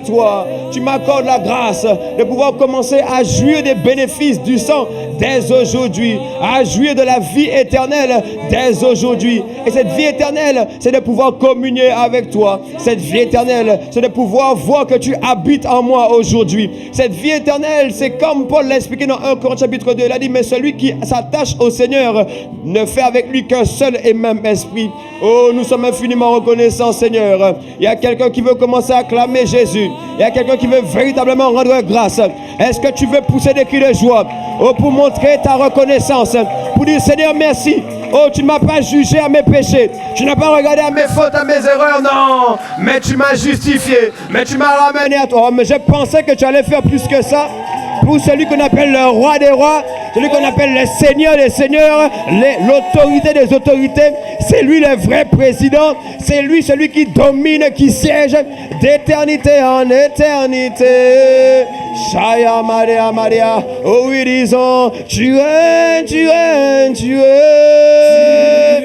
toi. Tu m'accordes la grâce de pouvoir commencer à jouir des bénéfices du sang dès aujourd'hui, à jouir de la vie éternelle dès aujourd'hui. Et cette vie éternelle, c'est de pouvoir communier avec toi. Cette vie éternelle, c'est de pouvoir voir que tu habites en moi aujourd'hui. Cette vie éternelle, c'est comme Paul l'a expliqué dans 1 Corinthiens chapitre 2. Il a dit, mais celui qui s'attache au Seigneur ne fait avec lui qu'un seul et même esprit. Oh, nous sommes infiniment reconnaissants, Seigneur. Il y a quelqu'un qui veut commencer à acclamer Jésus. Il y a quelqu'un qui veut véritablement rendre grâce. Est-ce que tu veux pousser des cris de joie? Oh, pour montrer ta reconnaissance. Pour dire, Seigneur, merci. Oh, tu ne m'as pas jugé à mes péchés. Tu n'as pas regardé à mes fautes, à mes erreurs, non. Mais tu m'as justifié. Mais tu m'as ramené à toi. Mais je pensais que tu allais faire plus que ça. Pour celui qu'on appelle le roi des rois, celui qu'on appelle le seigneur des seigneurs, l'autorité des autorités, c'est lui le vrai président, c'est lui celui qui domine, qui siège d'éternité en éternité. Shaya Maria Maria, oh oui disons, tu es, tu es, tu es.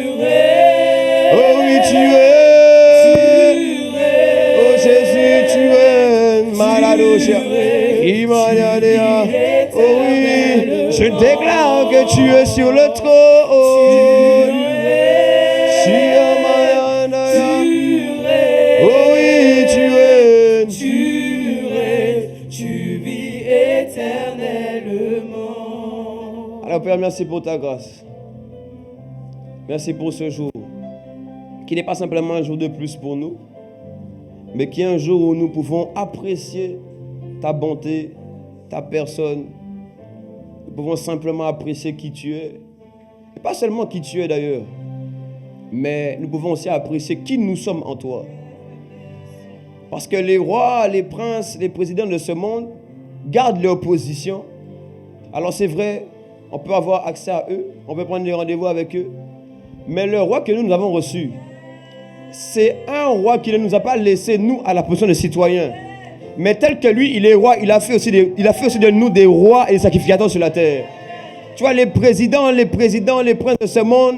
Oh oui tu es. Oh Jésus tu es, Maladosia. Oh oui, je déclare que tu es sur le trône. Oh oui, tu vis éternellement. Alors Père, merci pour ta grâce. Merci pour ce jour, qui n'est pas simplement un jour de plus pour nous, mais qui est un jour où nous pouvons apprécier ta bonté, ta personne. Nous pouvons simplement apprécier qui tu es. Et pas seulement qui tu es d'ailleurs, mais nous pouvons aussi apprécier qui nous sommes en toi. Parce que les rois, les princes, les présidents de ce monde gardent leur position. Alors c'est vrai, on peut avoir accès à eux, on peut prendre des rendez-vous avec eux. Mais le roi que nous avons reçu, c'est un roi qui ne nous a pas laissé, nous, à la position de citoyens. Mais tel que lui, il est roi, il a fait aussi de nous des rois et des sacrificateurs sur la terre. Tu vois, les présidents, les princes de ce monde,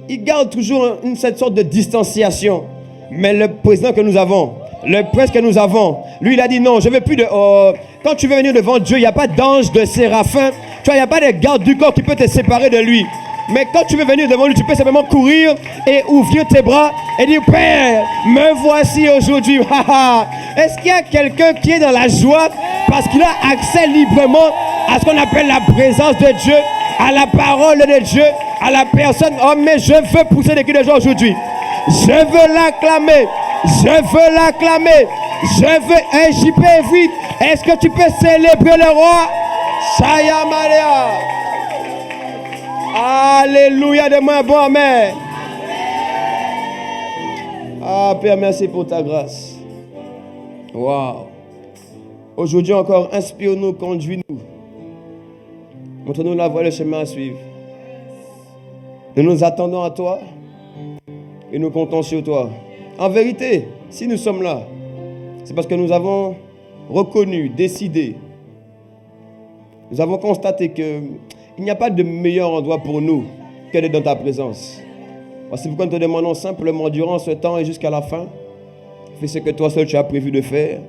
ils gardent toujours cette sorte de distanciation. Mais le président que nous avons, le prince que nous avons, lui, il a dit non, je ne veux plus de... quand tu veux venir devant Dieu, il n'y a pas d'ange, de séraphin. Tu vois, il n'y a pas de garde du corps qui peut te séparer de lui. Mais quand tu veux venir devant lui, tu peux simplement courir et ouvrir tes bras et dire, Père, me voici aujourd'hui. Est-ce qu'il y a quelqu'un qui est dans la joie parce qu'il a accès librement à ce qu'on appelle la présence de Dieu, à la parole de Dieu, à la personne? Oh, mais je veux pousser des cris de joie aujourd'hui. Je veux l'acclamer. Je veux l'acclamer. Je veux un JP vite. Est-ce que tu peux célébrer le roi? Shaya Maria. Alléluia de moi, bon amen. Ah, Père, merci pour ta grâce. Waouh. Aujourd'hui encore, inspire-nous, conduis-nous. Montre-nous la voie, le chemin à suivre. Nous nous attendons à toi et nous comptons sur toi. En vérité, si nous sommes là, c'est parce que nous avons reconnu, décidé. Nous avons constaté qu'il n'y a pas de meilleur endroit pour nous que d'être dans ta présence. Voici pourquoi nous te demandons simplement durant ce temps et jusqu'à la fin, fais ce que toi seul tu as prévu de faire.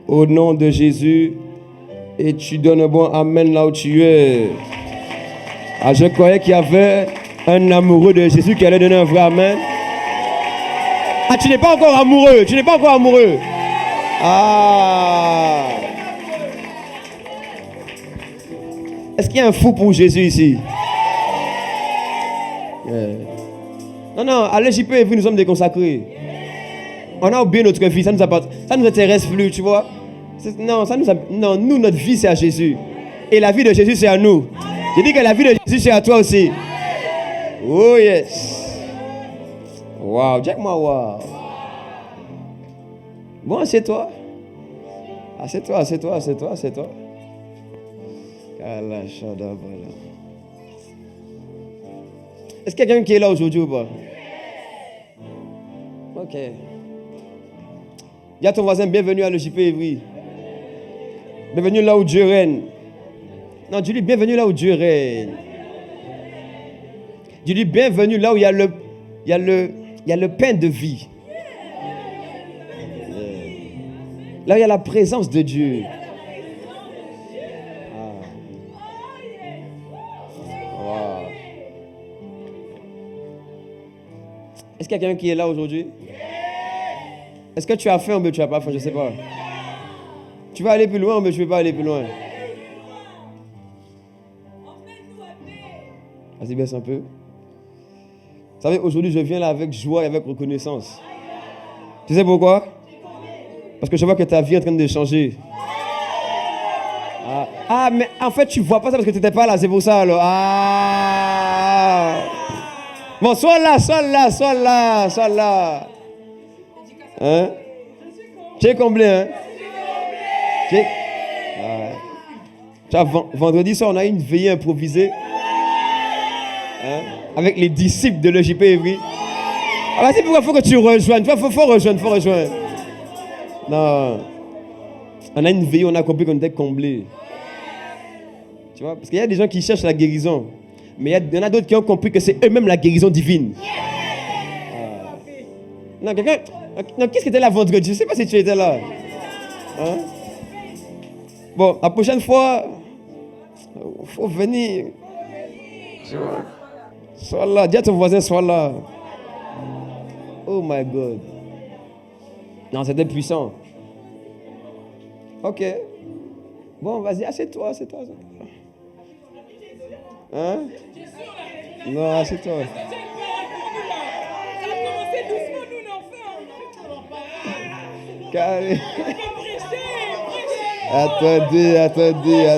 Au nom de Jésus, et tu donnes un bon amen là où tu es. Ah, je croyais qu'il y avait un amoureux de Jésus qui allait donner un vrai amen. Ah, tu n'es pas encore amoureux, tu n'es pas encore amoureux. Ah. Est-ce qu'il y a un fou pour Jésus ici? Non, allez, j'y peux, nous sommes des consacrés. On a oublié notre vie, ça nous intéresse plus, tu vois. Non, nous, notre vie, c'est à Jésus. Et la vie de Jésus, c'est à nous. J'ai dit que la vie de Jésus, c'est à toi aussi. Oh yes. Wow, check-moi, wow. Bon, c'est toi. C'est toi. Est-ce qu'il y a quelqu'un qui est là aujourd'hui ou pas? Ok. Dis à ton voisin, bienvenue à l'EJP Évry. Bienvenue là où Dieu règne. Non, dis-lui, bienvenue là où Dieu règne. Dis-lui, bienvenue là où il y a le pain de vie. Là, il y a la présence de Dieu. Wow. Est-ce qu'il y a quelqu'un qui est là aujourd'hui? Est-ce que tu as faim ou bien tu n'as pas faim? Je ne sais pas. Tu vas aller plus loin ou bien tu ne veux pas aller plus loin? Vas-y, baisse un peu. Vous savez, aujourd'hui, je viens là avec joie et avec reconnaissance. Tu sais pourquoi? Parce que je vois que ta vie est en train de changer. Ah, mais en fait, tu ne vois pas ça parce que tu n'étais pas là, c'est pour ça alors. Ah! Bon, sois là. Hein? Tu es comblé, hein? Vendredi soir, on a eu une veillée improvisée. Hein? Avec les disciples de l'EJP Évry. Ah, c'est pourquoi il faut que tu rejoignes. Il faut rejoindre. Non. On a une veillée, on a compris qu'on était comblés. Tu vois? Parce qu'il y a des gens qui cherchent la guérison. Mais il y en a d'autres qui ont compris que c'est eux-mêmes la guérison divine. Non, quelqu'un... Non, qu'est-ce qui était là vendredi? Je ne sais pas si tu étais là. Hein? Bon, la prochaine fois, il faut venir. Sois là. Dis à ton voisin, sois là. Oh my God. Non, c'était puissant. Ok. Bon, vas-y, assieds-toi. Hein? Non, assieds-toi. Carré. Attendez. Yeah.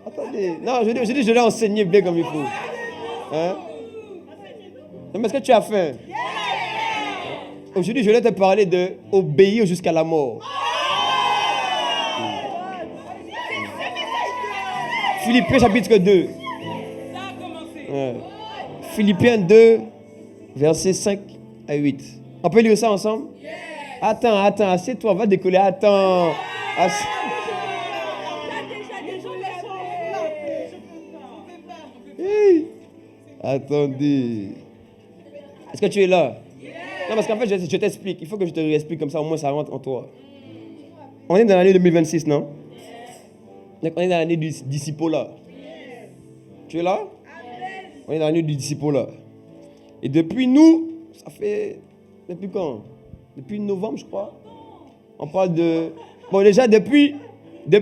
Attendez. Non, je dis, je l'ai enseigné bien comme il faut. Hein? Non, mais est-ce que tu as faim? Aujourd'hui, je vais te parler de obéir jusqu'à la mort. Philippiens chapitre 2. Ouais. Philippiens 2, versets 5 à 8. On peut lire ça ensemble? Attends, assieds-toi, va décoller. Attends. Attendez. Est-ce que tu es là? Non, parce qu'en fait, je t'explique. Il faut que je te réexplique comme ça, au moins ça rentre en toi. On est dans l'année 2026, non? Donc, on est dans l'année du disciple-là. Tu es là? On est dans l'année du disciple-là. Et depuis nous, ça fait... Depuis quand? Depuis novembre, je crois. On parle de... Bon, déjà, depuis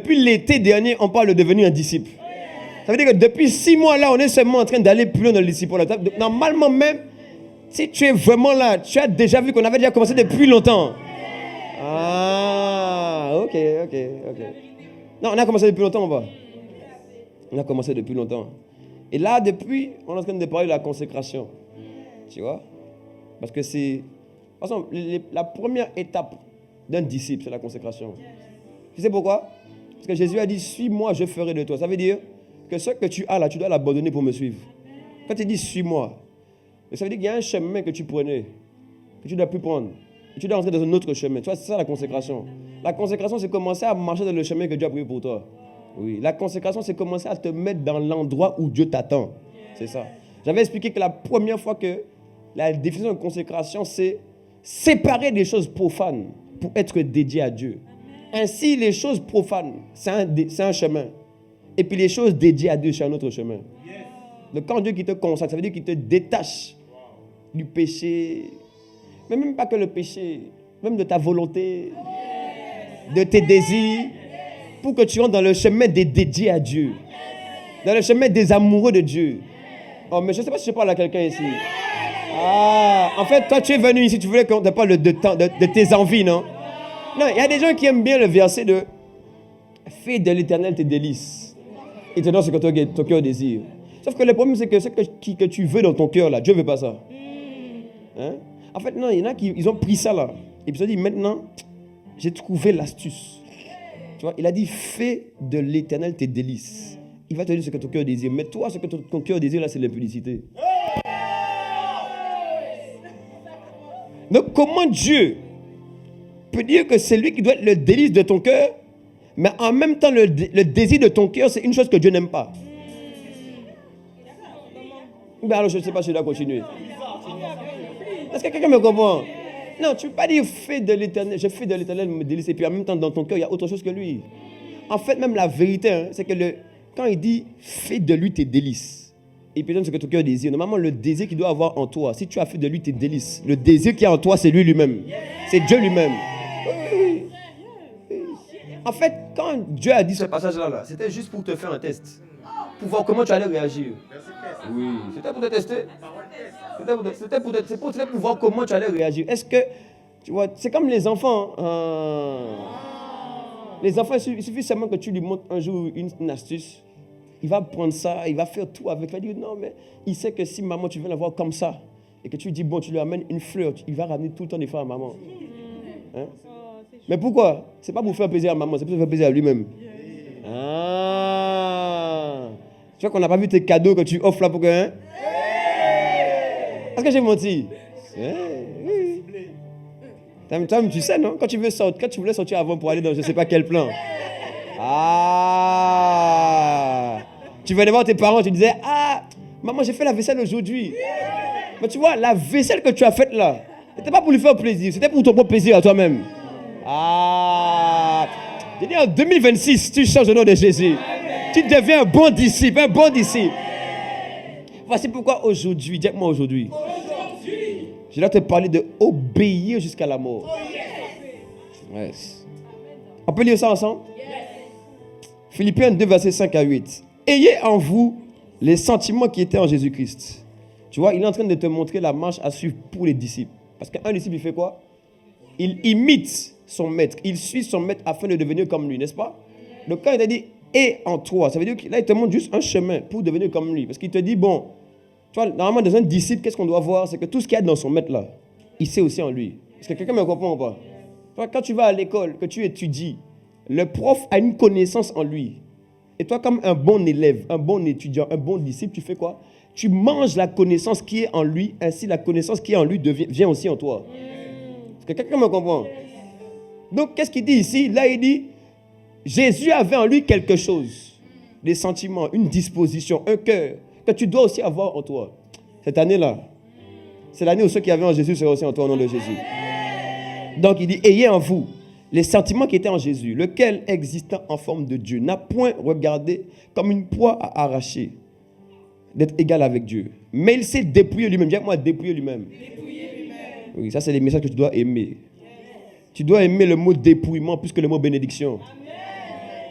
l'été dernier, on parle de devenir un disciple. Ça veut dire que depuis 6 mois, là, on est seulement en train d'aller plus loin dans le disciple-là. Normalement même, si tu es vraiment là, tu as déjà vu qu'on avait déjà commencé depuis longtemps. Ah, ok. Non, on a commencé depuis longtemps, on a commencé depuis longtemps. Et là, depuis, on est en train de parler de la consécration. Tu vois? Parce que c'est... De toute façon, la première étape d'un disciple, c'est la consécration. Tu sais pourquoi? Parce que Jésus a dit, suis-moi, je ferai de toi. Ça veut dire que ce que tu as là, tu dois l'abandonner pour me suivre. Quand il dit, suis-moi, ça veut dire qu'il y a un chemin que tu prenais, que tu ne dois plus prendre. Et tu dois entrer dans un autre chemin. Tu vois, c'est ça la consécration. La consécration, c'est commencer à marcher dans le chemin que Dieu a prévu pour toi. Oui, la consécration, c'est commencer à te mettre dans l'endroit où Dieu t'attend. C'est ça. J'avais expliqué que la première fois que la définition de consécration, c'est séparer des choses profanes pour être dédié à Dieu. Ainsi, les choses profanes, c'est un chemin. Et puis les choses dédiées à Dieu, c'est un autre chemin. Donc quand Dieu qui te consacre, ça veut dire qu'il te détache du péché. Mais même pas que le péché, même de ta volonté, de tes désirs, pour que tu rentres dans le chemin des dédiés à Dieu. Dans le chemin des amoureux de Dieu. Oh, mais je ne sais pas si je parle à quelqu'un ici. Ah, en fait, toi, tu es venu ici, tu voulais qu'on te parle de tes envies, non? Non, il y a des gens qui aiment bien le verset de « Fais de l'Éternel tes délices. Il te donne ce que ton cœur désire. » Sauf que le problème, c'est que ce que tu veux dans ton cœur, là, Dieu ne veut pas ça. Hein? En fait, non, il y en a qui ils ont pris ça, là. Et puis ils ont dit, maintenant, j'ai trouvé l'astuce. Tu vois, il a dit, fais de l'Éternel tes délices. Il va te dire ce que ton cœur désire. Mais toi, ce que ton cœur désire, là, c'est l'impudicité. Donc, comment Dieu peut dire que c'est lui qui doit être le délice de ton cœur, mais en même temps, le désir de ton cœur, c'est une chose que Dieu n'aime pas? Ben alors, je ne sais pas si je dois continuer. Est-ce que quelqu'un me comprend? Non, tu ne peux pas dire fais de l'éternel, je fais de l'éternel me délice, et puis en même temps dans ton cœur, il y a autre chose que lui. En fait, même la vérité, c'est que quand il dit fais de lui tes délices, il peut donner ce que ton cœur désire. Normalement, le désir qu'il doit avoir en toi, si tu as fait de lui tes délices, le désir qui est en toi, c'est lui-même. C'est Dieu lui-même. Oui. En fait, quand Dieu a dit ce passage-là, c'était juste pour te faire un test. Pour voir comment tu allais réagir. Oui, c'était pour te tester. C'était pour voir comment tu allais réagir. Est-ce que, tu vois, c'est comme les enfants. Les enfants, il suffit seulement que tu lui montres un jour une astuce. Il va prendre ça, il va faire tout avec. Il va dire non, mais il sait que si maman, tu veux la voir comme ça, et que tu lui dis, bon, tu lui amènes une fleur, il va ramener tout le temps des fleurs à maman. Hein? Mais pourquoi? C'est pas pour faire plaisir à maman, c'est pour faire plaisir à lui-même. Tu vois qu'on n'a pas vu tes cadeaux que tu offres là pour que... Hein? Est-ce que j'ai menti? Oui. Toi, tu sais, non? Quand tu voulais sortir avant pour aller dans je ne sais pas quel plan. Tu venais voir tes parents, tu disais, maman, j'ai fait la vaisselle aujourd'hui. Mais tu vois, la vaisselle que tu as faite là, c'était pas pour lui faire plaisir, c'était pour ton propre plaisir à toi-même. J'ai dit en 2026, tu changes le nom de Jésus. Tu deviens un bon disciple, Voici pourquoi aujourd'hui, dis-moi aujourd'hui, je dois te parler de obéir jusqu'à la mort. Yes. On peut lire ça ensemble? Philippiens 2, versets 5 à 8. Ayez en vous les sentiments qui étaient en Jésus-Christ. Tu vois, il est en train de te montrer la marche à suivre pour les disciples. Parce qu'un disciple, il fait quoi? Il imite son maître. Il suit son maître afin de devenir comme lui, n'est-ce pas? Donc quand il t'a dit « et en toi », ça veut dire que là, il te montre juste un chemin pour devenir comme lui. Parce qu'il te dit, bon, tu vois, normalement, dans un disciple, qu'est-ce qu'on doit voir? C'est que tout ce qu'il y a dans son maître là, il sait aussi en lui. Est-ce que quelqu'un me comprend ou pas? Toi, quand tu vas à l'école, que tu étudies, le prof a une connaissance en lui. Et toi, comme un bon élève, un bon étudiant, un bon disciple, tu fais quoi? Tu manges la connaissance qui est en lui, ainsi la connaissance qui est en lui vient aussi en toi. Est-ce que quelqu'un me comprend? Donc, qu'est-ce qu'il dit ici? Là, il dit, Jésus avait en lui quelque chose, des sentiments, une disposition, un cœur, que tu dois aussi avoir en toi. Cette année-là, c'est l'année où ceux qui avaient en Jésus seraient aussi en toi au nom de Jésus. Donc, il dit, ayez en vous les sentiments qui étaient en Jésus, lequel, existant en forme de Dieu, n'a point regardé comme une proie à arracher, d'être égal avec Dieu. Mais il s'est dépouillé lui-même. Dis-moi, dépouillé lui-même. Oui, ça, c'est les messages que tu dois aimer. Tu dois aimer le mot dépouillement plus que le mot bénédiction.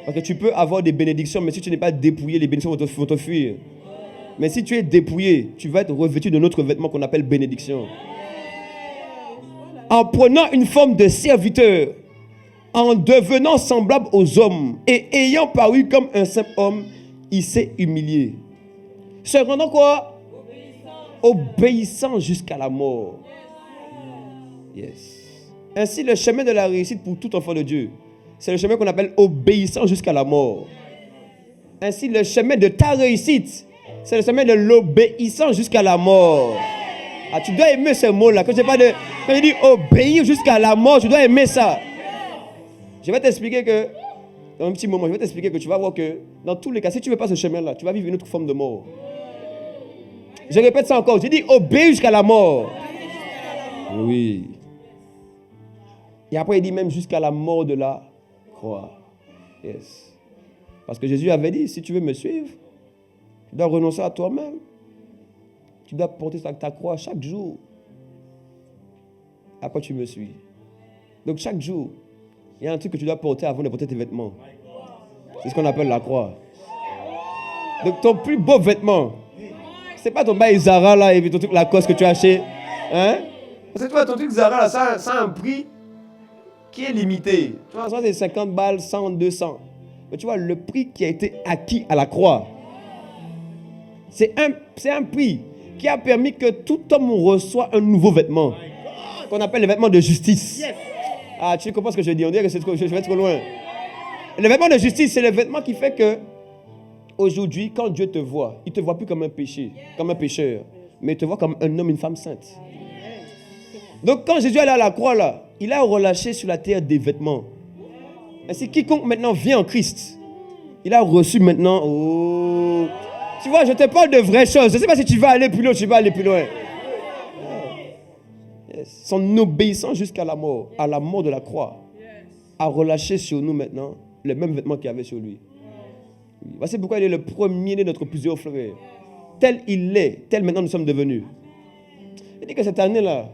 Parce que tu peux avoir des bénédictions, mais si tu n'es pas dépouillé, les bénédictions vont te fuir. Mais si tu es dépouillé, tu vas être revêtu de notre vêtement qu'on appelle bénédiction. En prenant une forme de serviteur, en devenant semblable aux hommes et ayant paru comme un simple homme, il s'est humilié. Se rendant quoi? Obéissant jusqu'à la mort. Yes. Ainsi, le chemin de la réussite pour tout enfant de Dieu, c'est le chemin qu'on appelle obéissant jusqu'à la mort. Ainsi, le chemin de ta réussite, c'est le chemin de l'obéissant jusqu'à la mort. Tu dois aimer ce mot-là. Quand je dis obéir jusqu'à la mort, tu dois aimer ça. Je vais t'expliquer que, dans un petit moment, tu vas voir que, dans tous les cas, si tu ne veux pas ce chemin-là, tu vas vivre une autre forme de mort. Je répète ça encore. Je dis obéir jusqu'à la mort. Oui. Et après, il dit même jusqu'à la mort de la croix. Yes. Parce que Jésus avait dit, si tu veux me suivre, tu dois renoncer à toi-même. Tu dois porter ta croix chaque jour. Après, tu me suis. Donc, chaque jour, il y a un truc que tu dois porter avant de porter tes vêtements. C'est ce qu'on appelle la croix. Donc, ton plus beau vêtement, c'est pas ton bail Zara là et puis ton truc Lacoste que tu as acheté. Hein? Parce que toi, ton truc Zara là, ça a un prix qui est limité. Tu vois, ça c'est 50 balles, 100, 200. Mais tu vois, le prix qui a été acquis à la croix, c'est un prix qui a permis que tout homme reçoit un nouveau vêtement qu'on appelle le vêtement de justice. Tu comprends ce que je dis? On dirait que je vais trop loin. Le vêtement de justice, c'est le vêtement qui fait que aujourd'hui, quand Dieu te voit, il ne te voit plus comme un pécheur, mais il te voit comme un homme, une femme sainte. Donc quand Jésus allait à la croix là, il a relâché sur la terre des vêtements. Ainsi, quiconque maintenant vient en Christ, il a reçu maintenant. Oh, tu vois, je te parle de vraies choses. Je ne sais pas si tu vas aller plus loin ou tu vas aller plus loin. Yes. Son obéissance jusqu'à la mort de la croix, a relâché sur nous maintenant les mêmes vêtements qu'il y avait sur lui. Voici pourquoi il est le premier de notre plusieurs frères. Tel il est, tel maintenant nous sommes devenus. Il dit que cette année-là,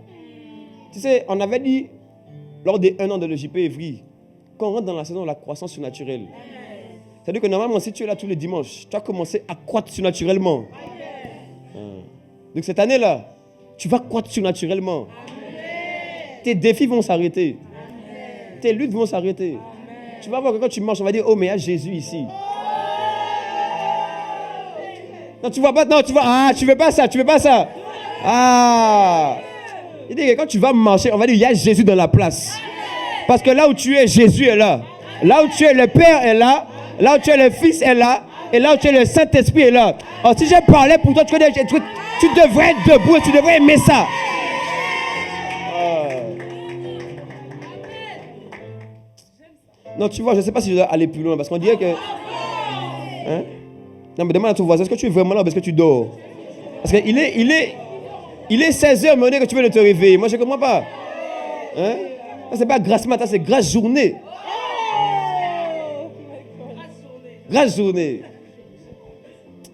tu sais, on avait dit, lors des 1 an de l'EJP Évry, qu'on rentre dans la saison de la croissance surnaturelle. C'est-à-dire que normalement, si tu es là tous les dimanches, tu as commencé à croître surnaturellement. Donc cette année-là, tu vas croître surnaturellement. Tes défis vont s'arrêter. Tes luttes vont s'arrêter. Tu vas voir que quand tu marches, on va dire, oh, mais il y a Jésus ici. Non, tu vois pas, non, tu vois, tu veux pas ça, tu veux pas ça. Il dit que quand tu vas marcher, on va dire, il y a Jésus dans la place. Parce que là où tu es, Jésus est là. Là où tu es, le Père est là. Là où tu es, le Fils est là. Et là où tu es, le Saint-Esprit est là. Alors si je parlais pour toi, tu devrais être debout et tu devrais aimer ça. Non, tu vois, je ne sais pas si je dois aller plus loin parce qu'on dirait que... Hein? Non, mais demande à ton voisin, est-ce que tu es vraiment là ou est-ce que tu dors? Parce qu'il est 16h, mais on dit que tu veux te réveiller. Moi, je ne comprends pas. Hein? Ça, c'est pas grâce matin, c'est grâce journée. Grâce journée.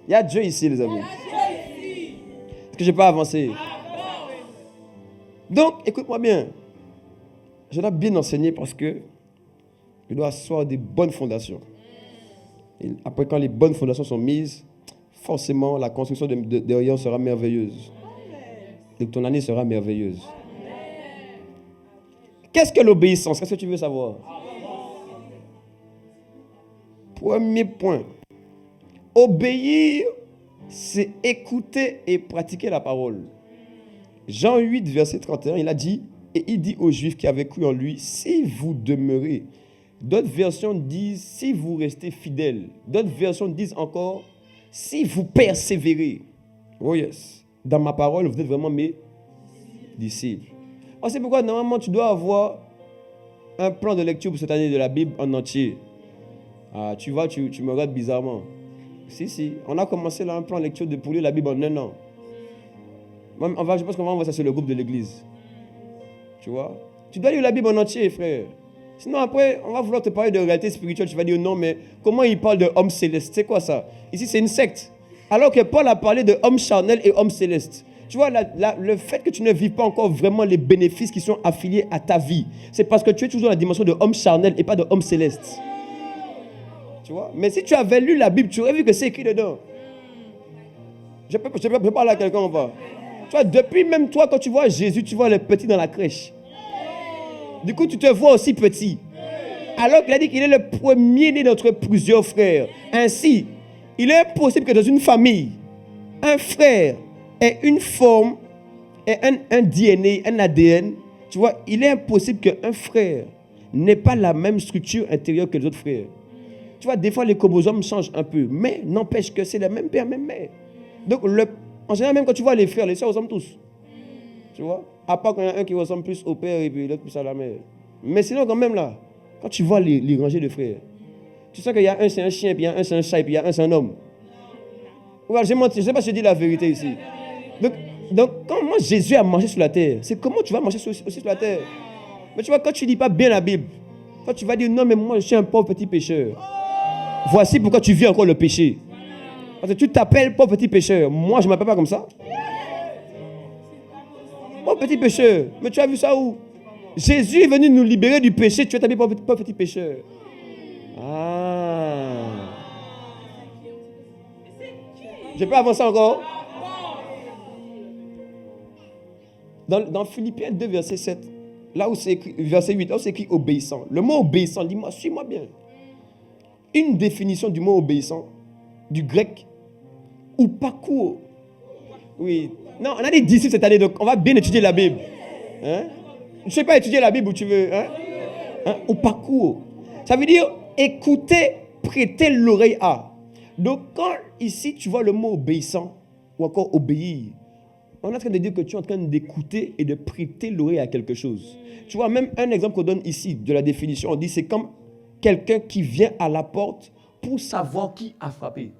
Il y a Dieu ici, les amis. Est-ce que je peux avancer? Donc, écoute-moi bien. Je dois bien enseigner parce que je dois asseoir des bonnes fondations. Et après, quand les bonnes fondations sont mises, forcément, la construction derrière sera merveilleuse. Donc, ton année sera merveilleuse. Qu'est-ce que l'obéissance? Qu'est-ce que tu veux savoir? Premier point. Obéir, c'est écouter et pratiquer la parole. Jean 8, verset 31, il a dit, et il dit aux Juifs qui avaient cru en lui, si vous demeurez. D'autres versions disent, si vous restez fidèles. D'autres versions disent encore, si vous persévérez. Oh yes. Dans ma parole, vous êtes vraiment mes disciples. Oh, c'est pourquoi normalement tu dois avoir un plan de lecture pour cette année de la Bible en entier. Tu vois, tu me regardes bizarrement. Si. On a commencé là un plan de lecture pour lire la Bible en 1 an. Je pense qu'on va envoyer ça sur le groupe de l'église. Tu vois? Tu dois lire la Bible en entier, frère. Sinon après, on va vouloir te parler de réalité spirituelle. Tu vas dire non, mais comment il parle de homme céleste? C'est quoi ça? Ici, c'est une secte. Alors que Paul a parlé de homme charnel et homme céleste. Tu vois, le fait que tu ne vis pas encore vraiment les bénéfices qui sont affiliés à ta vie, c'est parce que tu es toujours dans la dimension de homme charnel et pas de homme céleste. Tu vois? Mais si tu avais lu la Bible, tu aurais vu que c'est écrit dedans. Je peux parler à quelqu'un ou pas? Tu vois, depuis même toi, quand tu vois Jésus, tu vois les petits dans la crèche. Du coup, tu te vois aussi petit. Alors qu'il a dit qu'il est le premier né d'entre plusieurs frères. Ainsi, il est impossible que dans une famille, un frère ait une forme, ait un DNA, un ADN. Tu vois, il est impossible qu'un frère n'ait pas la même structure intérieure que les autres frères. Tu vois, des fois, les chromosomes changent un peu. Mais n'empêche que c'est le même père, même mère. Donc, en général, même quand tu vois les frères, les soeurs ressemblent tous. Tu vois? À part qu'il y en a un qui ressemble plus au père et puis l'autre plus à la mère. Mais sinon, quand même là, quand tu vois les rangées de frères, tu sens qu'il y a un c'est un chien, puis il y a un c'est un chat, et puis il y a un c'est un homme. Ouais, j'ai menti, je ne sais pas si je dis la vérité ici. Donc comment Jésus a marché sur la terre, c'est comment tu vas marcher aussi sur la terre. Mais tu vois, quand tu ne lis pas bien la Bible, quand tu vas dire non, mais moi je suis un pauvre petit pécheur. Voici pourquoi tu vis encore le péché. Parce que tu t'appelles pauvre petit pécheur. Moi, je ne m'appelle pas comme ça. Pauvre petit pécheur. Mais tu as vu ça où? Jésus est venu nous libérer du péché. Tu es t'appeler pauvre petit pécheur. Je peux avancer encore? Dans Philippiens 2, verset 7, là où c'est écrit, verset 8, là où c'est écrit obéissant. Le mot obéissant, dis-moi, suis-moi bien. Une définition du mot obéissant, du grec, upakouo. Oui. Non, on a des disciples cette année, donc on va bien étudier la Bible. Hein? Je ne sais pas étudier la Bible où tu veux. Upakouo. Ça veut dire écouter, prêter l'oreille à. Donc quand ici tu vois le mot obéissant, ou encore obéir, on est en train de dire que tu es en train d'écouter et de prêter l'oreille à quelque chose. Tu vois, même un exemple qu'on donne ici de la définition, on dit c'est comme quelqu'un qui vient à la porte pour savoir qui a frappé.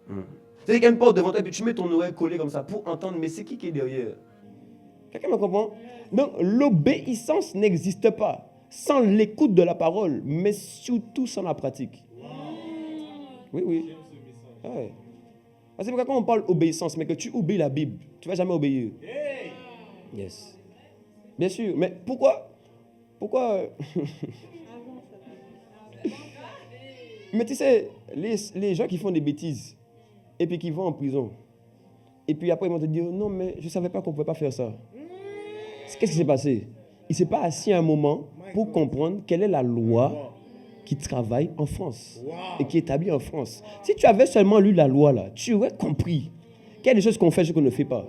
C'est-à-dire qu'il y a une porte devant toi et puis tu mets ton oreille collée comme ça pour entendre, mais c'est qui est derrière. Quelqu'un me comprend? Donc, l'obéissance n'existe pas sans l'écoute de la parole, mais surtout sans la pratique. Oui, oui. Ouais. Parce que quand on parle d'obéissance, mais que tu oublies la Bible, tu ne vas jamais obéir. Yes. Bien sûr, mais pourquoi? Mais tu sais, les gens qui font des bêtises, et puis qui vont en prison, et puis après ils vont te dire, non, mais je ne savais pas qu'on ne pouvait pas faire ça. Qu'est-ce qui s'est passé? Il ne s'est pas assis un moment pour comprendre quelle est la loi qui travaille en France et qui est établie en France. Si tu avais seulement lu la loi là, tu aurais compris qu'il y a des choses qu'on fait et des choses qu'on ne fait pas.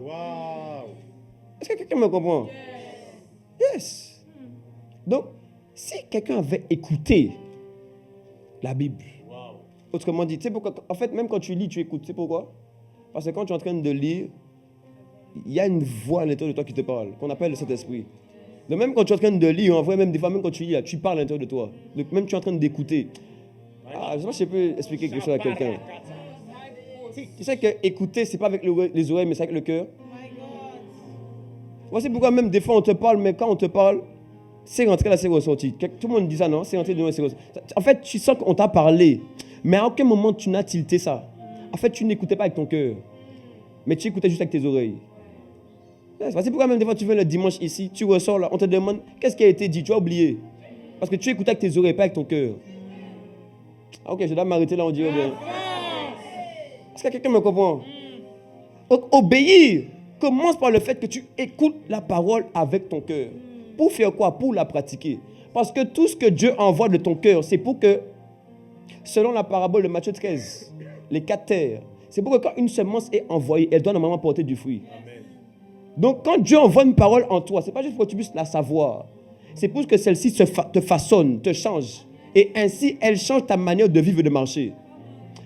Est-ce que quelqu'un me comprend? Yes. Donc, si quelqu'un avait écouté la Bible, autrement dit, tu sais pourquoi? En fait, même quand tu lis, tu écoutes. Tu sais pourquoi? Parce que quand tu es en train de lire, il y a une voix à l'intérieur de toi qui te parle, qu'on appelle le Saint-Esprit. Donc même quand tu es en train de lire, en vrai, même des fois, même quand tu lis, tu parles à l'intérieur de toi. Donc même tu es en train d'écouter. Je ne sais pas si je peux expliquer quelque chose à quelqu'un. Tu sais que écouter, ce n'est pas avec les oreilles, mais c'est avec le cœur. Voici pourquoi même des fois on te parle, mais quand on te parle, c'est rentré là, c'est ressorti. Tout le monde dit ça, non? C'est rentré dedans, c'est ressorti. En fait, tu sens qu'on t'a parlé, mais à aucun moment tu n'as tilté ça. En fait, tu n'écoutais pas avec ton cœur, mais tu écoutais juste avec tes oreilles. C'est pourquoi même des fois tu viens le dimanche ici, tu ressors là, on te demande qu'est-ce qui a été dit, tu as oublié. Parce que tu écoutes avec tes oreilles, pas avec ton cœur. Ok, je dois m'arrêter là, on dit bien. Est-ce que quelqu'un me comprend? Donc, obéir commence par le fait que tu écoutes la parole avec ton cœur. Pour faire quoi? Pour la pratiquer. Parce que tout ce que Dieu envoie de ton cœur, c'est pour que, selon la parabole de Matthieu 13, les 4 terres, c'est pour que quand une semence est envoyée, elle doit normalement porter du fruit. Amen. Donc, quand Dieu envoie une parole en toi, ce n'est pas juste pour que tu puisses la savoir. C'est pour que celle-ci te façonne, te change. Et ainsi, elle change ta manière de vivre et de marcher.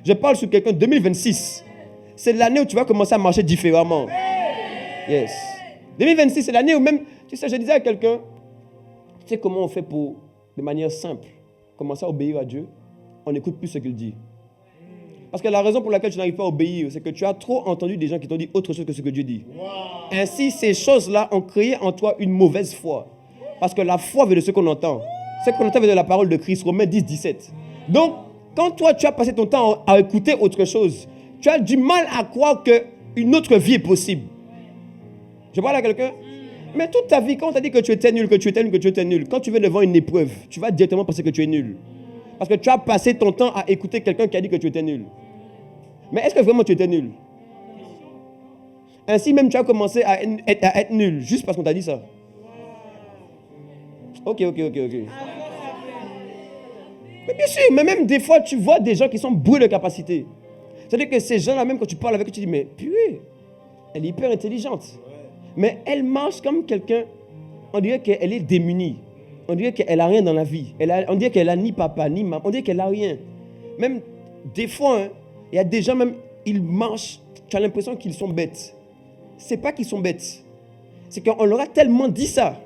Je parle sur quelqu'un, 2026. C'est l'année où tu vas commencer à marcher différemment. Yes. 2026, c'est l'année où même, tu sais, je disais à quelqu'un, tu sais comment on fait pour, de manière simple, commencer à obéir à Dieu? On n'écoute plus ce qu'il dit. Parce que la raison pour laquelle tu n'arrives pas à obéir, c'est que tu as trop entendu des gens qui t'ont dit autre chose que ce que Dieu dit. Wow. Ainsi, ces choses-là ont créé en toi une mauvaise foi. Parce que la foi vient de ce qu'on entend. Ce qu'on entend vient de la parole de Christ, Romains 10, 17. Donc, quand toi, tu as passé ton temps à écouter autre chose, tu as du mal à croire qu'une autre vie est possible. Je parle à quelqu'un? Mais toute ta vie, quand on t'a dit que tu étais nul, que tu étais nul, que tu étais nul, quand tu viens devant une épreuve, tu vas directement penser que tu es nul. Parce que tu as passé ton temps à écouter quelqu'un qui a dit que tu étais nul. Mais est-ce que vraiment tu étais nul? Ainsi même tu as commencé à être nul juste parce qu'on t'a dit ça. Ok. Mais bien sûr, mais même des fois tu vois des gens qui sont bourrés de capacité. C'est-à-dire que ces gens-là, même quand tu parles avec eux, tu dis, mais purée, elle est hyper intelligente. Mais elle marche comme quelqu'un, on dirait qu'elle est démunie. On dirait qu'elle n'a rien dans la vie. On dirait qu'elle n'a ni papa, ni maman. On dirait qu'elle n'a rien. Même des fois, il y a des gens, même, ils marchent, tu as l'impression qu'ils sont bêtes. Ce n'est pas qu'ils sont bêtes. C'est qu'on leur a tellement dit ça,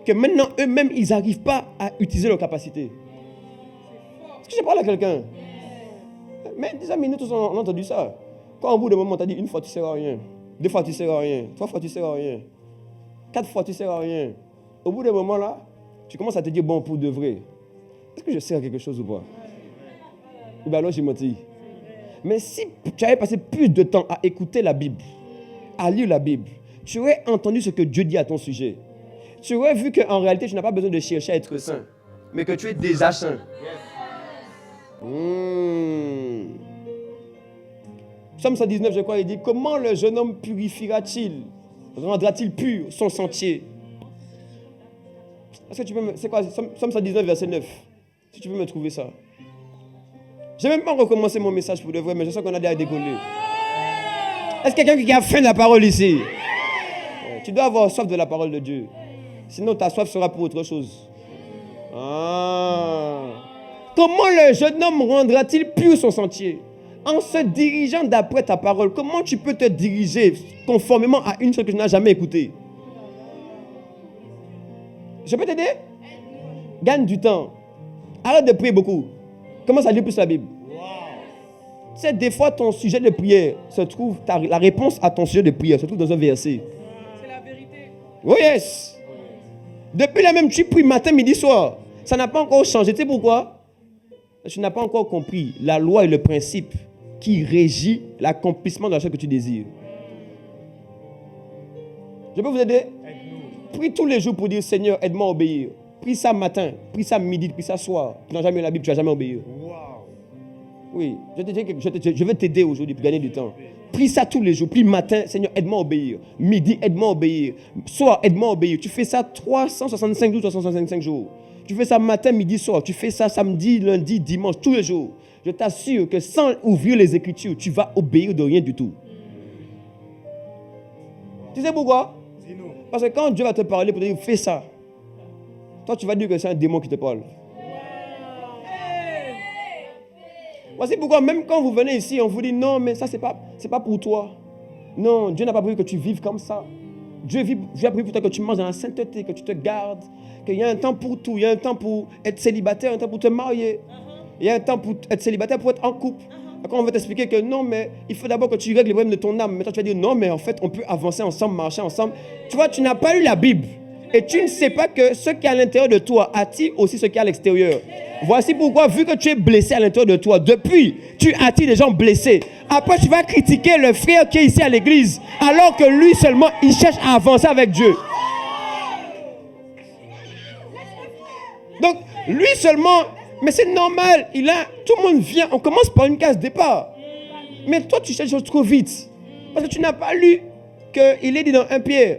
que maintenant, eux-mêmes, ils n'arrivent pas à utiliser leur capacité. Est-ce que je parle à quelqu'un? Mais des amis, nous tous, on a entendu ça. Quand au bout d'un moment, on t'a dit, une fois, tu ne sers à rien. 2 fois, tu ne sers à rien. 3 fois, tu ne sers à rien. 4 fois, tu ne sers à rien. Au bout d'un moment, là, tu commences à te dire, bon, pour de vrai, est-ce que je sers à quelque chose ou pas? Ou bien alors, j'ai menti. Mais si tu avais passé plus de temps à écouter la Bible, à lire la Bible, tu aurais entendu ce que Dieu dit à ton sujet. Tu aurais vu qu'en réalité, tu n'as pas besoin de chercher à être saint, mais que tu es déjà saint. Psaume 119, je crois, il dit, comment le jeune homme purifiera-t-il, rendra-t-il pur son sentier? Est-ce que tu peux me... C'est quoi? Psaume 119, verset 9. Si tu peux me trouver ça. Je n'ai même pas recommencé mon message pour de vrai, mais je sens qu'on a déjà décollé. Est-ce que quelqu'un qui a faim de la parole ici? Tu dois avoir soif de la parole de Dieu. Sinon, ta soif sera pour autre chose. Comment le jeune homme rendra-t-il pur son sentier? En se dirigeant d'après ta parole, comment tu peux te diriger conformément à une chose que tu n'as jamais écoutée? Je peux t'aider? Gagne du temps. Arrête de prier beaucoup. Commence à lire plus la Bible. Tu sais, des fois, ton sujet de prière se trouve, la réponse à ton sujet de prière se trouve dans un verset. C'est la vérité. Oh yes. Depuis là même, tu pries matin, midi, soir. Ça n'a pas encore changé. Tu sais pourquoi? Tu n'as pas encore compris la loi et le principe qui régit l'accomplissement de la chose que tu désires. Je peux vous aider? Prie tous les jours pour dire Seigneur, aide-moi à obéir. Prie ça matin, prie ça midi, prie ça soir. Tu n'as jamais eu la Bible, tu ne vas jamais obéir. Oui, je vais t'aider aujourd'hui pour gagner du temps. Prie ça tous les jours. Prie matin, Seigneur, aide-moi à obéir. Midi, aide-moi à obéir. Soir, aide-moi à obéir. Tu fais ça 365 jours, 365 jours. Tu fais ça matin, midi, soir. Tu fais ça samedi, lundi, dimanche, tous les jours. Je t'assure que sans ouvrir les Écritures, tu vas obéir de rien du tout. Tu sais pourquoi? Parce que quand Dieu va te parler pour te dire fais ça, toi tu vas dire que c'est un démon qui te parle. Voici pourquoi même quand vous venez ici, on vous dit non, mais ça c'est pas pour toi. Non, Dieu n'a pas prévu que tu vives comme ça. Dieu a prévu pour toi que tu manges dans la sainteté, que tu te gardes, qu'il y a un temps pour tout. Il y a un temps pour être célibataire, un temps pour te marier. Il y a un temps pour être célibataire, pour être en couple. Quand on va t'expliquer que non, mais il faut d'abord que tu règles les problèmes de ton âme. Mais toi, tu vas dire non, mais en fait, on peut avancer ensemble, marcher ensemble. Tu vois, tu n'as pas lu la Bible. Et tu ne sais pas que ce qui est à l'intérieur de toi attire aussi ce qui est à l'extérieur. Voici pourquoi, vu que tu es blessé à l'intérieur de toi, depuis, tu attires des gens blessés. Après, tu vas critiquer le frère qui est ici à l'église, alors que lui seulement, il cherche à avancer avec Dieu. Donc, lui seulement, mais c'est normal, tout le monde vient, on commence par une case départ. Mais toi, tu cherches trop vite. Parce que tu n'as pas lu qu'il est dit dans 1 Pierre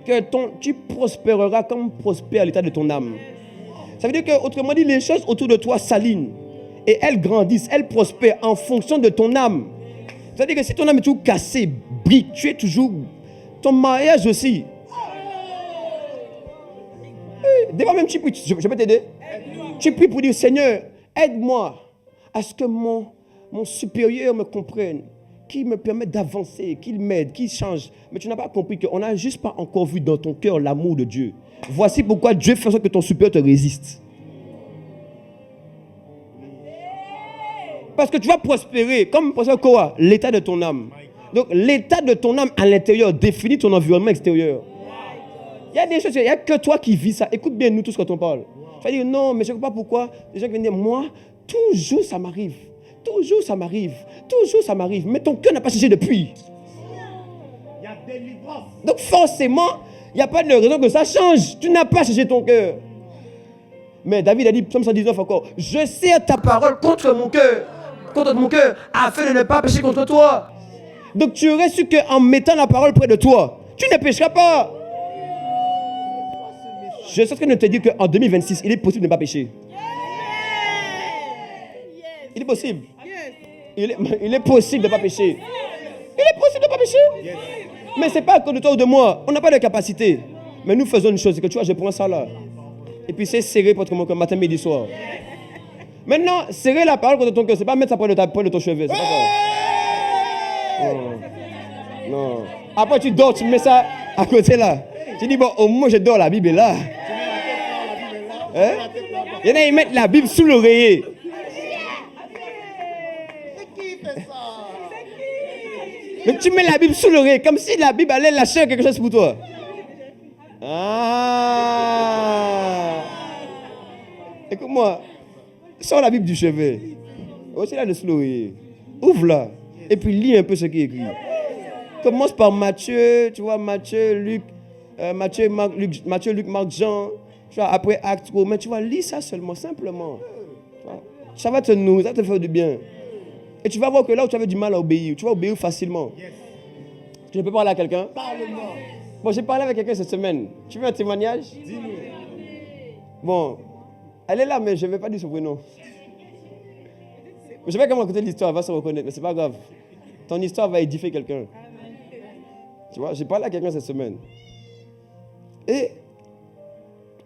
que tu prospéreras comme prospère l'état de ton âme. Ça veut dire que, autrement dit, les choses autour de toi s'alignent et elles grandissent, elles prospèrent en fonction de ton âme. Ça veut dire que si ton âme est toujours cassée, brique, tu es toujours... Ton mariage aussi. Des fois même tu pries, je peux t'aider. Tu pries pour dire Seigneur, aide-moi à ce que mon supérieur me comprenne, qu'il me permette d'avancer, qu'il m'aide, qu'il change. Mais tu n'as pas compris qu'on n'a juste pas encore vu dans ton cœur l'amour de Dieu. Voici pourquoi Dieu fait en sorte que ton supérieur te résiste. Parce que tu vas prospérer, comme prospère quoi? L'état de ton âme. Donc l'état de ton âme à l'intérieur définit ton environnement extérieur. Il y a des choses, il n'y a que toi qui vis ça. Écoute bien nous tous quand on parle. Tu vas dire non, mais je ne sais pas pourquoi. Les gens qui viennent dire moi, toujours ça m'arrive. Toujours ça m'arrive. Toujours ça m'arrive. Mais ton cœur n'a pas changé depuis. Il y a délivrance. Donc forcément, il n'y a pas de raison que ça change. Tu n'as pas changé ton cœur. Mais David a dit, Psaume 119 encore, je serre ta parole contre mon cœur, afin de ne pas pécher contre toi. Donc tu aurais su qu'en mettant la parole près de toi, tu ne pécheras pas. Je suis en train de te dire qu'en 2026, il est possible de ne pas pécher. Il est possible. Il est possible de ne pas pécher. Il est possible de ne pas pécher. Mais ce n'est pas à cause de toi ou de moi. On n'a pas de capacité. Mais nous faisons une chose, c'est que tu vois, je prends ça là. Et puis c'est serré contre mon cœur matin, midi, soir. Maintenant, serrer la parole contre ton cœur, c'est pas mettre ça près de ton cheveu. C'est pas ça. Non. Après tu dors, tu mets ça à côté là. Tu dis bon, au moins je dors, la Bible est là. Hein? Il y en a, ils mettent la Bible sous l'oreiller. Mais tu mets la Bible sous l'oreille, comme si la Bible allait lâcher quelque chose pour toi. Ah! Écoute-moi, sors la Bible du chevet. Aussi là de sous l'oreille. Ouvre-la. Et puis lis un peu ce qui est écrit. Commence par Matthieu, tu vois, Matthieu, Luc, Marc, Jean. Tu vois, après Actes, mais tu vois, lis ça seulement, simplement. Ça va te nourrir, ça va te faire du bien. Et tu vas voir que là où tu avais du mal à obéir, tu vas obéir facilement. Je peux parler à quelqu'un? Parle-moi. Bon, j'ai parlé avec quelqu'un cette semaine. Tu veux un témoignage? Dis-nous. Bon, elle est là, mais je ne vais pas dire son prénom. Je vais quand même raconter l'histoire, elle va se reconnaître, mais c'est pas grave. Ton histoire va édifier quelqu'un. Tu vois, j'ai parlé à quelqu'un cette semaine. Et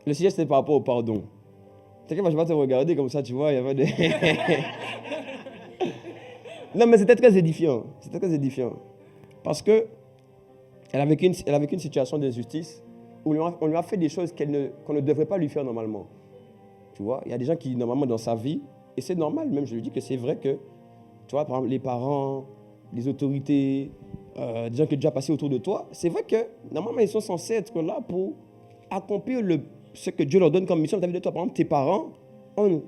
le sujet, c'était par rapport au pardon. Quelqu'un va te regarder comme ça, tu vois, il y avait des... Non, mais c'était très édifiant. C'était très édifiant. Parce que elle a vécu une situation d'injustice où on lui a fait des choses qu'on ne devrait pas lui faire normalement. Tu vois, il y a des gens qui, normalement, dans sa vie, et c'est normal, même je lui dis que c'est vrai que, tu vois, par exemple, les parents, les autorités, des gens qui ont déjà passé autour de toi, c'est vrai que normalement, ils sont censés être là pour accomplir ce que Dieu leur donne comme mission vis-à-vis de toi. Par exemple, tes parents ont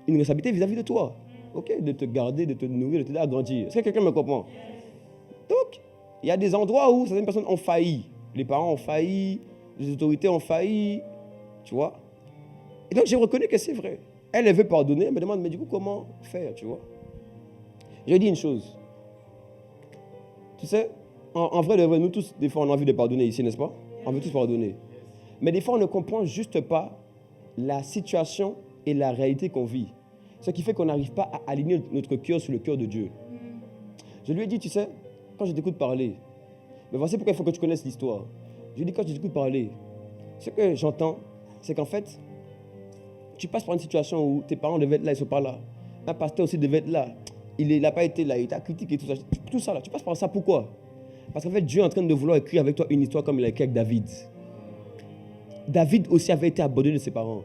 une responsabilité vis-à-vis de toi. Ok, de te garder, de te nourrir, de t'aider à grandir. Est-ce que quelqu'un me comprend? Donc, il y a des endroits où certaines personnes ont failli. Les parents ont failli, les autorités ont failli, tu vois. Et donc, j'ai reconnu que c'est vrai. Elle veut pardonner, elle me demande, mais du coup, comment faire, tu vois. Je dis une chose. Tu sais, en vrai, nous tous, des fois, on a envie de pardonner ici, n'est-ce pas? On veut tous pardonner. Mais des fois, on ne comprend juste pas la situation et la réalité qu'on vit. Ce qui fait qu'on n'arrive pas à aligner notre cœur sur le cœur de Dieu. Je lui ai dit, tu sais, quand je t'écoute parler, mais voici pourquoi il faut que tu connaisses l'histoire. Je lui ai dit, quand je t'écoute parler, ce que j'entends, c'est qu'en fait, tu passes par une situation où tes parents devaient être là, ils ne sont pas là. Un pasteur aussi devait être là. Il n'a pas été là, il t'a critiqué, tout ça. Tout ça là, tu passes par ça, pourquoi? Parce qu'en fait, Dieu est en train de vouloir écrire avec toi une histoire comme il a écrit avec David. David aussi avait été abandonné de ses parents.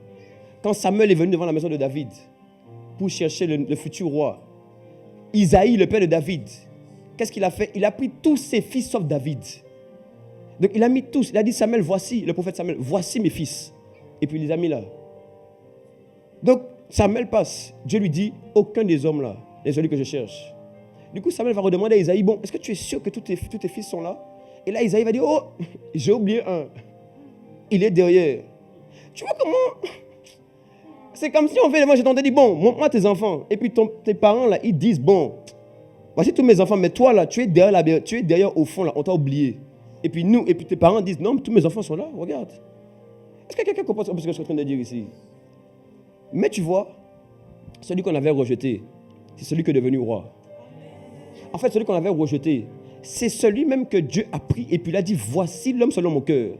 Quand Samuel est venu devant la maison de David pour chercher le futur roi, Isaïe, le père de David, qu'est-ce qu'il a fait? Il a pris tous ses fils sauf David. Donc il a mis tous. Il a dit, Samuel, voici, le prophète Samuel, voici mes fils. Et puis il les a mis là. Donc Samuel passe. Dieu lui dit, aucun des hommes là n'est celui que je cherche. Du coup, Samuel va redemander à Isaïe, bon, est-ce que tu es sûr que tous tes fils sont là? Et là, Isaïe va dire, oh, j'ai oublié un. Il est derrière. Tu vois comment? C'est comme si on fait, moi je t'entends dire, bon, montre-moi tes enfants. Et puis tes parents là, ils disent, bon, voici tous mes enfants, mais toi là, tu es derrière au fond là, on t'a oublié. Et puis tes parents disent, non, mais tous mes enfants sont là, regarde. Est-ce que quelqu'un comprend ce que je suis en train de dire ici? Mais tu vois, celui qu'on avait rejeté, c'est celui qui est devenu roi. En fait, celui qu'on avait rejeté, c'est celui même que Dieu a pris et puis il a dit, voici l'homme selon mon cœur.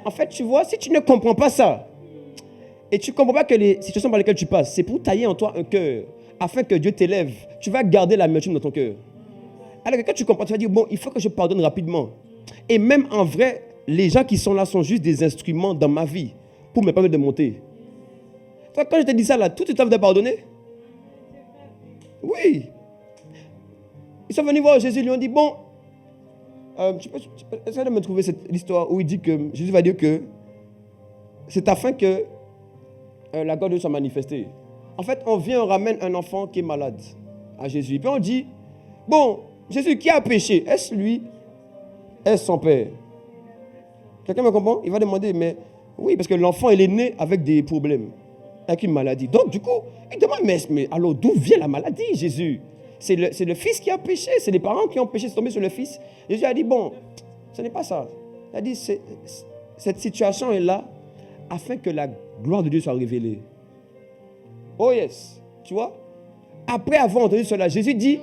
En fait, tu vois, si tu ne comprends pas ça, et tu ne comprends pas que les situations par lesquelles tu passes, c'est pour tailler en toi un cœur, afin que Dieu t'élève, tu vas garder la l'amertume dans ton cœur. Alors que quand tu comprends, tu vas dire, bon, il faut que je pardonne rapidement. Et même en vrai, les gens qui sont là sont juste des instruments dans ma vie pour me permettre de monter. Toi, quand je te dis ça là, tout est en train de pardonner? Oui. Ils sont venus voir Jésus, ils lui ont dit, bon, tu peux essayer de me trouver l'histoire où il dit que, Jésus va dire que c'est afin que la gloire de Dieu soit manifestée. En fait, on ramène un enfant qui est malade à Jésus. Et puis on dit, bon, Jésus, qui a péché? Est-ce lui? Est-ce son père? Quelqu'un me comprend? Il va demander, mais oui, parce que l'enfant, il est né avec des problèmes, avec une maladie. Donc, du coup, il demande, mais alors, d'où vient la maladie, Jésus? C'est le fils qui a péché, c'est les parents qui ont péché, c'est tombé sur le fils. Jésus a dit, bon, ce n'est pas ça. Il a dit, cette situation est là afin que la gloire de Dieu soit révélée. Oh yes, tu vois? Après avoir entendu cela, Jésus dit,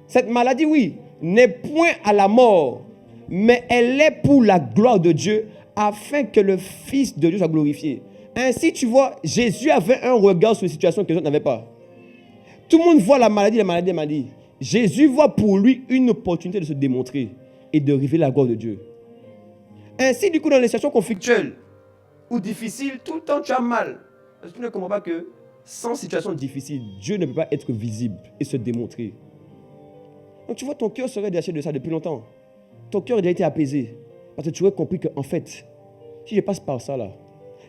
cette maladie, oui, n'est point à la mort, mais elle est pour la gloire de Dieu, afin que le Fils de Dieu soit glorifié. Ainsi, tu vois, Jésus avait un regard sur les situations que les autres n'avaient pas. Tout le monde voit la maladie. Jésus voit pour lui une opportunité de se démontrer et de révéler la gloire de Dieu. Ainsi, du coup, dans les situations conflictuelles ou difficiles, tout le temps tu as mal. Parce que tu ne comprends pas que sans situation difficile, Dieu ne peut pas être visible et se démontrer. Donc tu vois, ton cœur serait détaché de ça depuis longtemps. Ton cœur a déjà été apaisé. Parce que tu aurais compris qu'en fait, si je passe par ça là,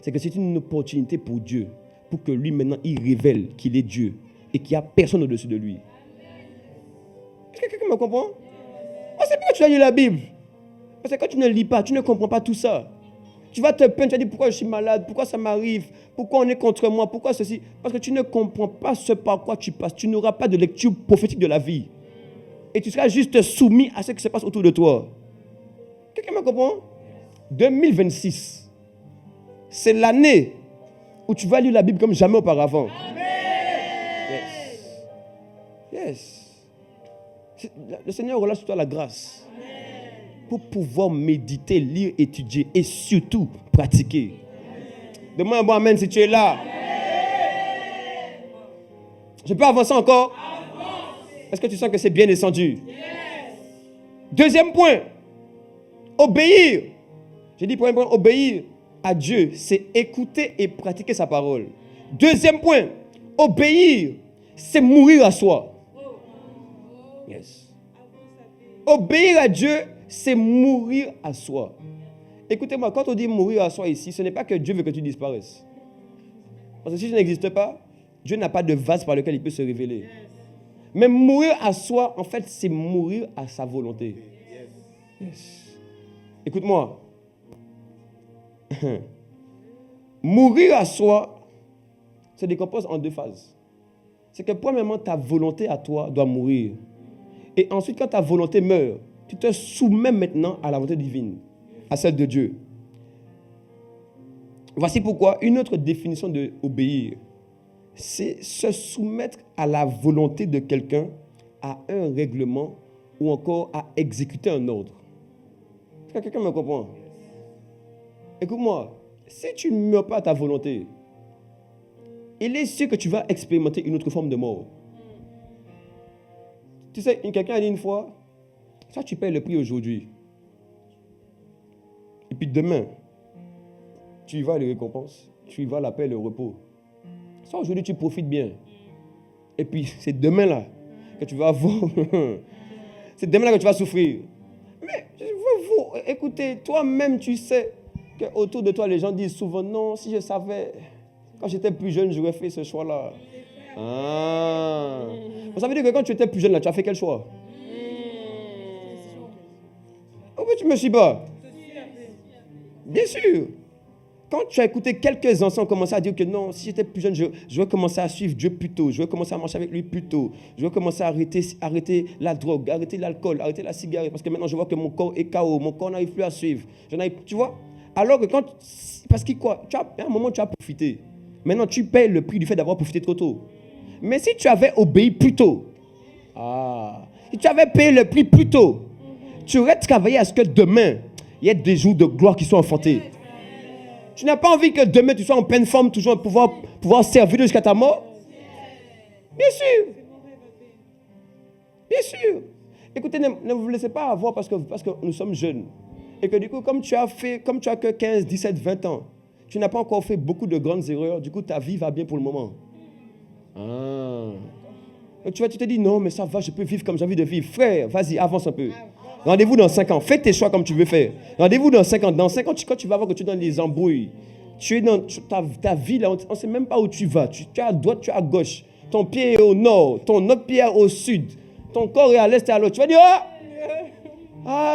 c'est que c'est une opportunité pour Dieu, pour que lui maintenant, il révèle qu'il est Dieu et qu'il n'y a personne au-dessus de lui. Est-ce que quelqu'un me comprend? C'est pourquoi tu as lu la Bible. Parce que quand tu ne lis pas, tu ne comprends pas tout ça. Tu vas te plaindre, tu vas dire pourquoi je suis malade, pourquoi ça m'arrive, pourquoi on est contre moi, pourquoi ceci. Parce que tu ne comprends pas ce par quoi tu passes. Tu n'auras pas de lecture prophétique de la vie. Et tu seras juste soumis à ce qui se passe autour de toi. Quelqu'un me comprend? 2026, c'est l'année où tu vas lire la Bible comme jamais auparavant. Amen. Yes. Le Seigneur relâche sur toi la grâce. Amen. Pour pouvoir méditer, lire, étudier et surtout pratiquer. Demande un bon amen si tu es là. Amen. Je peux avancer encore? Est-ce que tu sens que c'est bien descendu? Yes. Deuxième point, obéir. J'ai dit premier point, obéir à Dieu, c'est écouter et pratiquer sa parole. Deuxième point, obéir, c'est mourir à soi. Yes. Obéir à Dieu, c'est mourir à soi. Écoutez-moi, quand on dit mourir à soi ici, ce n'est pas que Dieu veut que tu disparaisses. Parce que si tu n'existes pas, Dieu n'a pas de vase par lequel il peut se révéler. Mais mourir à soi, en fait, c'est mourir à sa volonté. Yes. Écoute-moi. Mourir à soi se décompose en 2 phases. C'est que premièrement, ta volonté à toi doit mourir. Et ensuite, quand ta volonté meurt, tu te soumets maintenant à la volonté divine, à celle de Dieu. Voici pourquoi une autre définition de obéir, c'est se soumettre à la volonté de quelqu'un, à un règlement ou encore à exécuter un ordre. Est-ce que quelqu'un me comprend? Écoute-moi, si tu ne meurs pas à ta volonté, il est sûr que tu vas expérimenter une autre forme de mort. Tu sais, quelqu'un a dit une fois, ça tu payes le prix aujourd'hui. Et puis demain, tu y vas les récompenses, tu y vas la paix et le repos. Ça aujourd'hui tu profites bien. Et puis c'est demain là que tu vas avoir. C'est demain là que tu vas souffrir. Mais vous, écoutez, toi-même tu sais qu'autour de toi les gens disent souvent non, si je savais, quand j'étais plus jeune, j'aurais fait ce choix-là. Ah. Ça veut dire que quand tu étais plus jeune là, tu as fait quel choix? Oh oui, tu me suis pas. Bien sûr. Quand tu as écouté quelques anciens commencer à dire que non, si j'étais plus jeune, je vais commencer à suivre Dieu plus tôt, je vais commencer à marcher avec lui plus tôt, je vais commencer à arrêter la drogue, arrêter l'alcool, arrêter la cigarette, parce que maintenant je vois que mon corps est KO, mon corps n'arrive plus à suivre. Tu vois? Alors que parce que quoi, à un moment tu as profité. Maintenant tu payes le prix du fait d'avoir profité trop tôt. Mais si tu avais obéi plus tôt, si tu avais payé le prix plus tôt, tu aurais travaillé à ce que demain, il y ait des jours de gloire qui soient enfantés. Tu n'as pas envie que demain tu sois en pleine forme, toujours pouvoir servir jusqu'à ta mort? Bien sûr. Bien sûr. Écoutez, ne vous laissez pas avoir parce que nous sommes jeunes. Et que du coup, comme tu as que 15, 17, 20 ans, tu n'as pas encore fait beaucoup de grandes erreurs. Du coup, ta vie va bien pour le moment. Donc, tu te dis, non, mais ça va, je peux vivre comme j'ai envie de vivre. Frère, vas-y, avance un peu. Rendez-vous dans 5 ans. Fais tes choix comme tu veux faire. Rendez-vous dans 5 ans. Dans 5 ans, quand tu vas voir que tu es dans des embrouilles, tu es dans ta vie, là, on ne sait même pas où tu vas. Tu es à droite, tu es à gauche. Ton pied est au nord, ton autre pied est au sud. Ton corps est à l'est et à l'autre. Tu vas dire,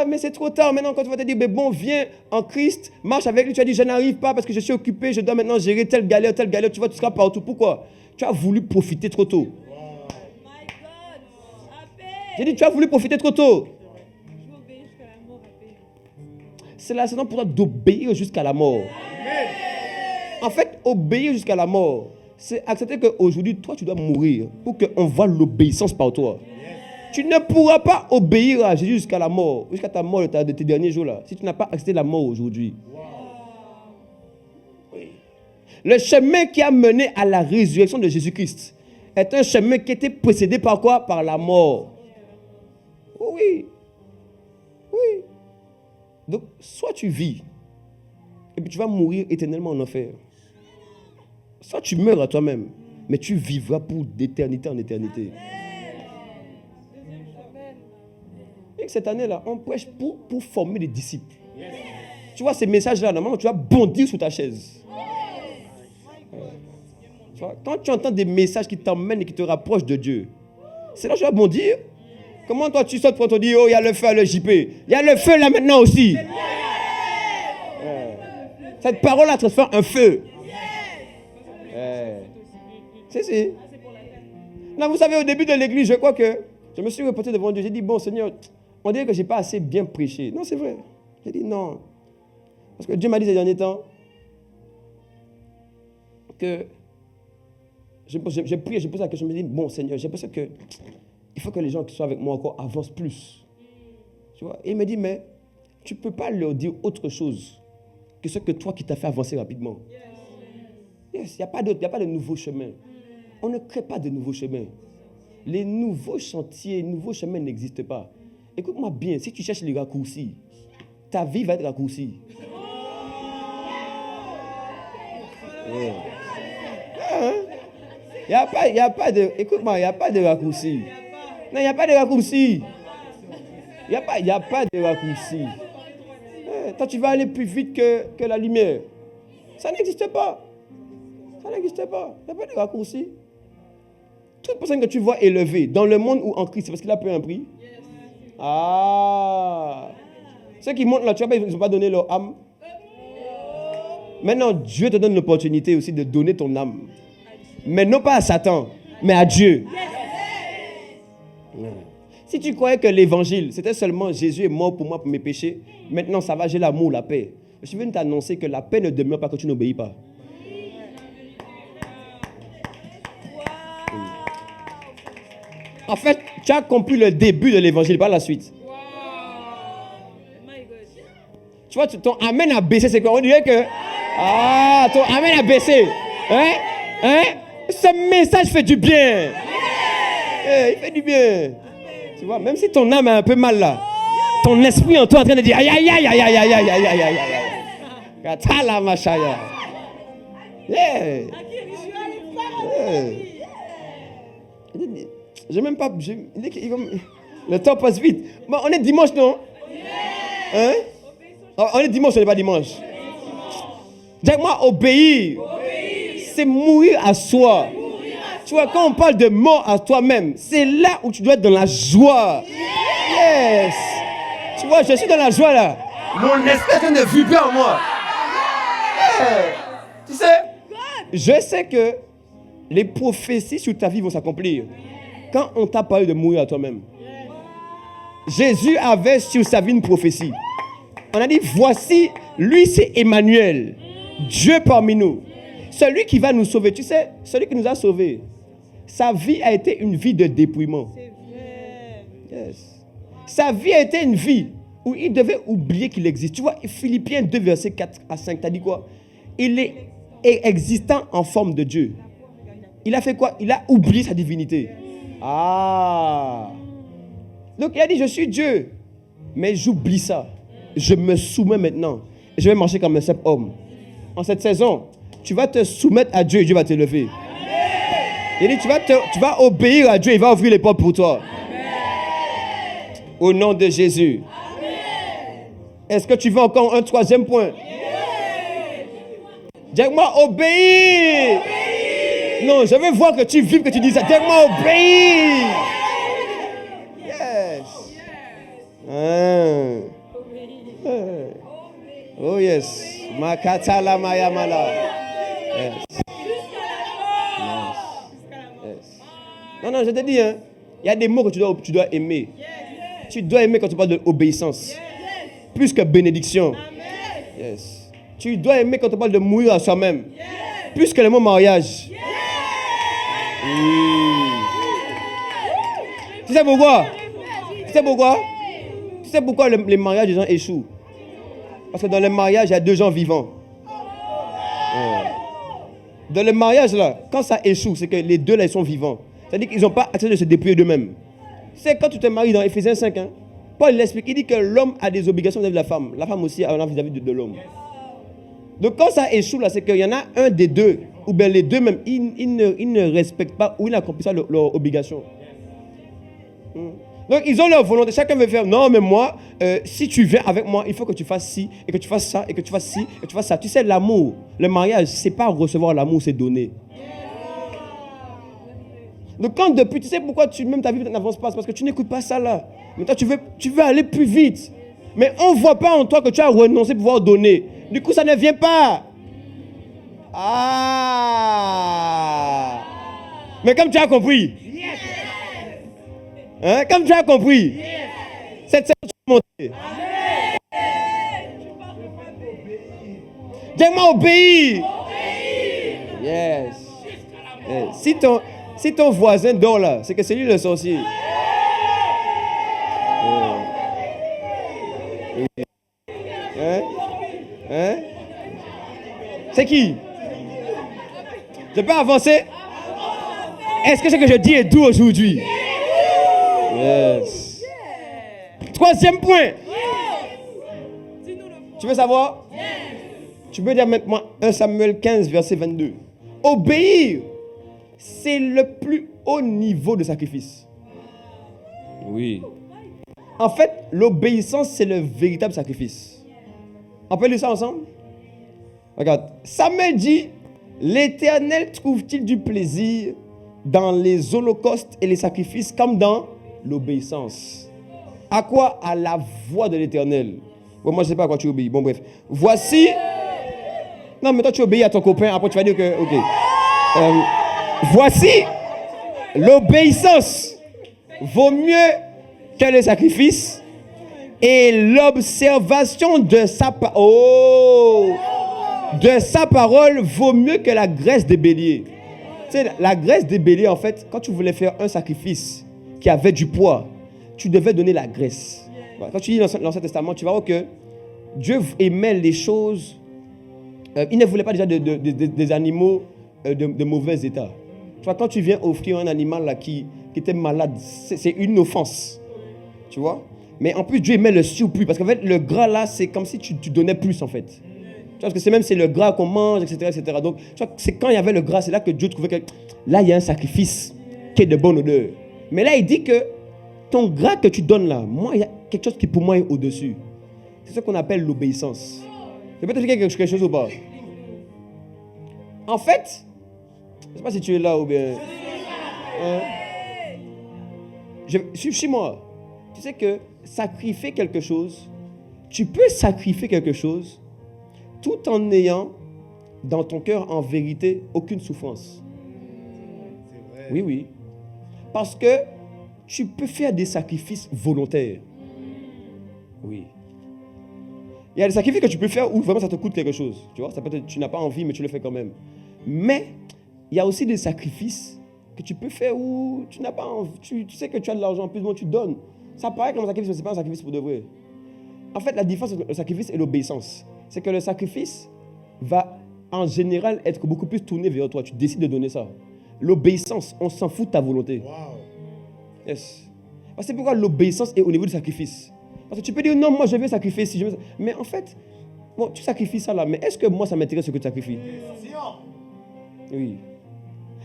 mais c'est trop tard. Maintenant, quand tu vas te dire, mais bon, viens en Christ, marche avec lui. Tu vas dire, je n'arrive pas parce que je suis occupé, je dois maintenant gérer telle galère. Tu vois, tu seras partout. Pourquoi? Tu as voulu profiter trop tôt. J'ai dit, tu as voulu profiter trop tôt. C'est la saison pour toi d'obéir jusqu'à la mort. En fait, obéir jusqu'à la mort, c'est accepter qu'aujourd'hui, toi, tu dois mourir pour qu'on voit l'obéissance par toi. Tu ne pourras pas obéir à Jésus jusqu'à la mort, jusqu'à ta mort de tes derniers jours-là, si tu n'as pas accepté la mort aujourd'hui. Oui. Le chemin qui a mené à la résurrection de Jésus-Christ est un chemin qui était précédé par quoi? Par la mort. Oui. Oui. Donc, soit tu vis, et puis tu vas mourir éternellement en enfer. Soit tu meurs à toi-même, mais tu vivras pour d'éternité en éternité. Et cette année-là, on prêche pour former des disciples. Tu vois ces messages-là, normalement, tu vas bondir sous ta chaise. Tu vois, quand tu entends des messages qui t'emmènent et qui te rapprochent de Dieu, c'est là que tu vas bondir. Comment toi tu sautes pour te dire, oh, il y a le feu à le JP. Il y a le feu là maintenant aussi. Cette parole-là transforme un feu. Si. Non, vous savez, au début de l'église, je crois que je me suis reporté devant Dieu. J'ai dit, bon Seigneur, on dirait que je n'ai pas assez bien prêché. Non, c'est vrai. J'ai dit non. Parce que Dieu m'a dit ces derniers temps que j'ai prié, je pose la question, je me dis, bon Seigneur, j'ai pensé que il faut que les gens qui sont avec moi encore avancent plus. Tu vois? Et il me dit, mais tu ne peux pas leur dire autre chose que ce que toi qui t'as fait avancer rapidement. Yes, il n'y a pas de nouveaux chemins. On ne crée pas de nouveaux chemins. Les nouveaux chantiers, nouveaux chemins n'existent pas. Écoute-moi bien, si tu cherches les raccourcis, ta vie va être raccourcie. Écoute-moi, il n'y a pas de raccourcis. Non, il n'y a pas de raccourcis. Il n'y a pas de raccourci. Toi, tu vas aller plus vite que la lumière. Ça n'existe pas. Ça n'existe pas. Il n'y a pas de raccourci. Toute personne que tu vois élevée dans le monde ou en Christ, c'est parce qu'il a payé un prix. Ah. Ceux qui montent là, tu vois, ils n'ont pas donné leur âme. Maintenant, Dieu te donne l'opportunité aussi de donner ton âme. Mais non pas à Satan, mais à Dieu. Si tu croyais que l'évangile, c'était seulement Jésus est mort pour moi, pour mes péchés, maintenant ça va, j'ai l'amour, la paix. Je viens t'annoncer que la paix ne demeure pas quand tu n'obéis pas. En fait, tu as compris le début de l'évangile, pas la suite. Tu vois, ton amen a baissé, c'est quoi? On dirait que... Ah, ton amen a baissé. Hein? Ce message fait du bien. Il fait du bien. Tu vois, même si ton âme a un peu mal là, ton esprit en toi est en train de dire aïe aïe aïe aïe aïe aïe aïe aïe aïe aïe aïe. Katala machaya. Yeah. J'ai même pas. Le temps passe vite. Bon, on est dimanche, non? Hein? On est dimanche, on n'est pas dimanche. Dis-moi, obéir, c'est mourir à soi. Tu vois, quand on parle de mort à toi-même, c'est là où tu dois être dans la joie. Yes. Tu vois, je suis dans la joie là. Mon esprit ne vibre en moi. Tu sais, je sais que les prophéties sur ta vie vont s'accomplir quand on t'a parlé de mourir à toi-même. Jésus avait sur sa vie une prophétie. On a dit, voici, lui c'est Emmanuel, Dieu parmi nous. Celui qui va nous sauver, tu sais, celui qui nous a sauvés. Sa vie a été une vie de dépouillement. C'est vrai. Yes. Sa vie a été une vie où il devait oublier qu'il existe. Tu vois, Philippiens 2, versets 4 à 5, t'as dit quoi? Il est existant en forme de Dieu. Il a fait quoi? Il a oublié sa divinité. Ah. Donc il a dit, je suis Dieu. Mais j'oublie ça. Je me soumets maintenant. Je vais marcher comme un simple homme. En cette saison, tu vas te soumettre à Dieu et Dieu va t'élever. Il dit, tu vas obéir à Dieu, il va ouvrir les portes pour toi. Amen. Au nom de Jésus. Amen. Est-ce que tu veux encore un troisième point? Dis-moi, obéir. Non, je veux voir que tu vives, que tu dis ça. Dis-moi, obéir. Yes. Oh yes. Makatala mayamala. Yes. Non, je te dis, hein, il y a des mots que tu dois aimer. Yes. Tu dois aimer quand tu parles d'obéissance. Yes. Plus que bénédiction. Yes. Tu dois aimer quand tu parles de mourir à soi-même. Yes. Plus que le mot mariage. Yes. Tu sais pourquoi? Tu sais pourquoi les mariages des gens échouent? Parce que dans le mariage, il y a deux gens vivants. Dans le mariage, là, quand ça échoue, c'est que les deux, là, ils sont vivants. C'est-à-dire qu'ils n'ont pas accepté de se dépouiller d'eux-mêmes. C'est quand tu te maries dans Éphésiens 5, hein, Paul l'explique, il dit que l'homme a des obligations vis-à-vis de la femme. La femme aussi a un envie vis-à-vis de l'homme. Donc quand ça échoue, là, c'est qu'il y en a un des deux, ou bien les deux même, ils ne respectent pas ou ils n'accomplissent pas leurs obligations. Donc ils ont leur volonté, chacun veut faire, non mais moi, si tu viens avec moi, il faut que tu fasses ci, et que tu fasses ça, et que tu fasses ci, et que tu fasses ça. Tu sais, l'amour, le mariage, c'est pas recevoir l'amour, c'est donner. Donc quand depuis, tu sais pourquoi même ta vie n'avance pas, c'est parce que tu n'écoutes pas ça là. Mais toi tu veux aller plus vite. Mais on ne voit pas en toi que tu as renoncé pour pouvoir donner. Du coup ça ne vient pas. Ah. Mais comme tu as compris. Hein, comme tu as compris. Cette saison tu vas monter. Dis-moi obéir. Yes. Si ton voisin dort là, c'est que c'est lui le sorcier. Hein? C'est qui? Je peux avancer? Est-ce que ce que je dis est doux aujourd'hui? Yes. Troisième point. Tu veux savoir? Tu peux dire maintenant 1 Samuel 15, verset 22. Obéir, c'est le plus haut niveau de sacrifice. Oui. En fait, l'obéissance, c'est le véritable sacrifice. On peut lire ça ensemble? Regarde. Samuel dit, l'Éternel trouve-t-il du plaisir dans les holocaustes et les sacrifices comme dans l'obéissance? À quoi? À la voix de l'Éternel. Bon, moi, je ne sais pas à quoi tu obéis. Bon, bref. Voici... Non, mais toi, tu obéis à ton copain. Après, tu vas dire que... OK. Voici, l'obéissance vaut mieux que le sacrifice et l'observation de sa parole vaut mieux que la graisse des béliers. Tu sais, la graisse des béliers, en fait, quand tu voulais faire un sacrifice qui avait du poids, tu devais donner la graisse. Quand tu lis l'Ancien Testament, tu vas voir que Dieu aimait les choses. Il ne voulait pas déjà des animaux de mauvais état. Tu vois, quand tu viens offrir un animal là, qui était malade, c'est une offense. Tu vois? Mais en plus, Dieu met le surplus. Parce qu'en fait, le gras là, c'est comme si tu donnais plus en fait. Tu vois, parce que c'est le gras qu'on mange, etc., etc. Donc, tu vois, c'est quand il y avait le gras, c'est là que Dieu trouvait que là, il y a un sacrifice qui est de bonne odeur. Mais là, il dit que ton gras que tu donnes là, moi, il y a quelque chose qui pour moi est au-dessus. C'est ce qu'on appelle l'obéissance. Je peux t'expliquer quelque chose ou pas? En fait, je ne sais pas si tu es là ou bien... Suis-moi. Tu sais que sacrifier quelque chose, tu peux sacrifier quelque chose tout en n'ayant dans ton cœur en vérité aucune souffrance. Oui, oui. Parce que tu peux faire des sacrifices volontaires. Oui. Il y a des sacrifices que tu peux faire où vraiment ça te coûte quelque chose. Tu vois, ça peut être, tu n'as pas envie, mais tu le fais quand même. Mais il y a aussi des sacrifices que tu peux faire où tu n'as pas envie. Tu sais que tu as de l'argent, plus bon, tu donnes. Ça paraît comme un sacrifice, mais ce n'est pas un sacrifice pour de vrai. En fait, la différence entre le sacrifice et l'obéissance, c'est que le sacrifice va en général être beaucoup plus tourné vers toi. Tu décides de donner ça. L'obéissance, on s'en fout de ta volonté. Wow. Yes. C'est pourquoi l'obéissance est au niveau du sacrifice. Parce que tu peux dire, non, moi je vais sacrifier si je veux. Mais en fait, bon, tu sacrifies ça là, mais est-ce que moi ça m'intéresse ce que tu sacrifies? Oui.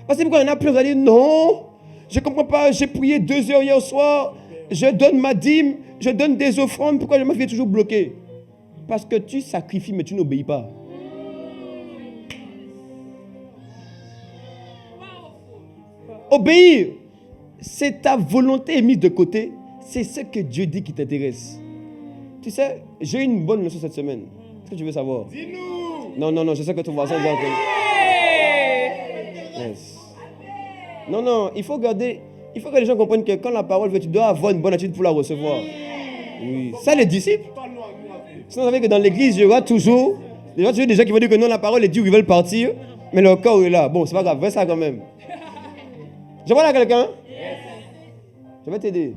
Parce que pourquoi il y en a plein qui vont dire, non, je ne comprends pas, j'ai prié 2 heures hier soir, je donne ma dîme, je donne des offrandes, pourquoi je me fais toujours bloquer? Parce que tu sacrifies, mais tu n'obéis pas. Obéir, c'est ta volonté mise de côté, c'est ce que Dieu dit qui t'intéresse. Tu sais, j'ai une bonne leçon cette semaine. Est-ce que tu veux savoir? Dis-nous! Non, je sais que ton voisin dit encore. Yes. Non, il faut que les gens comprennent que quand la parole veut, tu dois avoir une bonne attitude pour la recevoir. Oui. Ça, les disciples. Sinon, vous savez que dans l'église, il y aura toujours des gens qui vont dire que non, la parole est dure, ils veulent partir, mais leur corps est là. Bon, c'est pas grave, fais ça quand même. Je vois là quelqu'un? Je vais t'aider.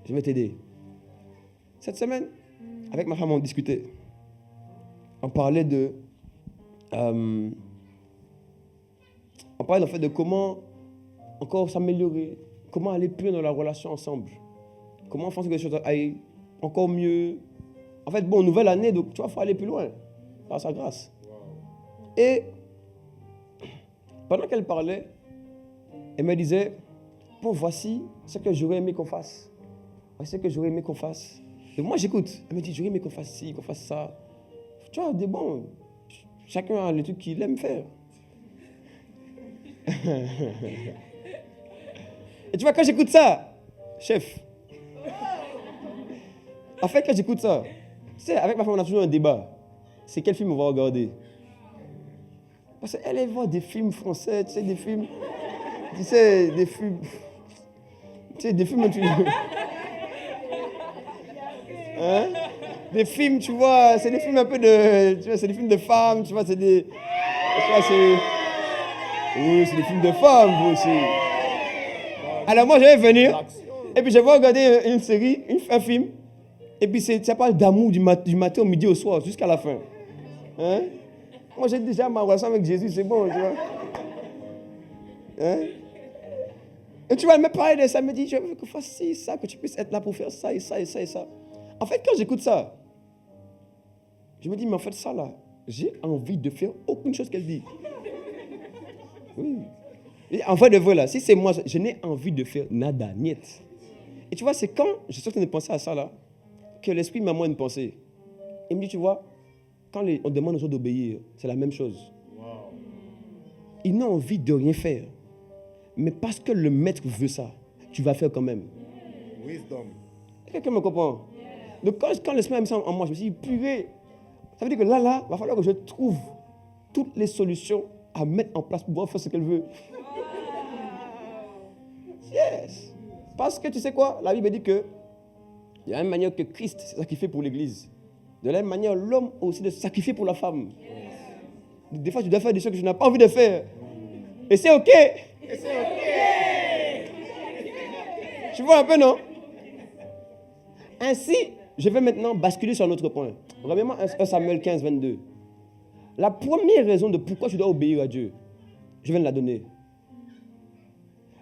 Je vais t'aider. Cette semaine, avec ma femme, on discutait. On parlait de... on parlait en fait de comment encore s'améliorer, comment aller plus dans la relation ensemble, comment faire que les choses aillent encore mieux. En fait, bon, nouvelle année, donc tu vois, il faut aller plus loin, par sa grâce. Et pendant qu'elle parlait, elle me disait, bon, voici ce que j'aurais aimé qu'on fasse. Voici ce que j'aurais aimé qu'on fasse. Et moi, j'écoute. Elle me dit, j'aurais aimé qu'on fasse ci, qu'on fasse ça. Tu vois, des bons, chacun a les trucs qu'il aime faire. Et tu vois, quand j'écoute ça, chef, en fait, quand j'écoute ça, tu sais, avec ma femme, on a toujours un débat. C'est quel film on va regarder? Parce qu'elle voit des films français, tu sais, des films, hein? Des films, tu vois, c'est des films un peu de, tu vois, c'est des films de femmes, tu vois, c'est des, tu vois, oui, c'est des films de femmes, vous aussi. Alors moi, je vais venir, et puis je vais regarder une série, un film, et puis ça parle d'amour du matin au midi au soir, jusqu'à la fin. Hein? Moi, j'ai déjà ma relation avec Jésus, c'est bon, tu vois. Hein? Et tu vois, elle me parle de ça, elle me dit, je veux que tu fasses ci, ça, que tu puisses être là pour faire ça, et ça, et ça, et ça. En fait, quand j'écoute ça, je me dis, mais en fait, ça là, j'ai envie de faire aucune chose qu'elle dit. Oui. Et en vrai de vrai, là, si c'est moi, je n'ai envie de faire nada, niet. Et tu vois, c'est quand je suis en train de penser à ça, là, que l'esprit m'a moi une pensée. Il me dit, tu vois, quand on demande aux gens d'obéir, c'est la même chose. Ils n'ont envie de rien faire. Mais parce que le maître veut ça, tu vas faire quand même. Wisdom. Quelqu'un me comprend? Donc quand l'esprit a mis ça en moi, je me suis dit, purée, ça veut dire que là, il va falloir que je trouve toutes les solutions à mettre en place pour pouvoir faire ce qu'elle veut. Yes. Parce que tu sais quoi? La Bible dit que de la même manière que Christ s'est sacrifié pour l'Église, de la même manière, l'homme aussi de se sacrifier pour la femme. Des fois, tu dois faire des choses que tu n'as pas envie de faire. Et c'est OK. Tu vois un peu, non? Ainsi, je vais maintenant basculer sur un autre point. Regarde-moi 1 Samuel 15, 22. La première raison de pourquoi tu dois obéir à Dieu, je viens de la donner.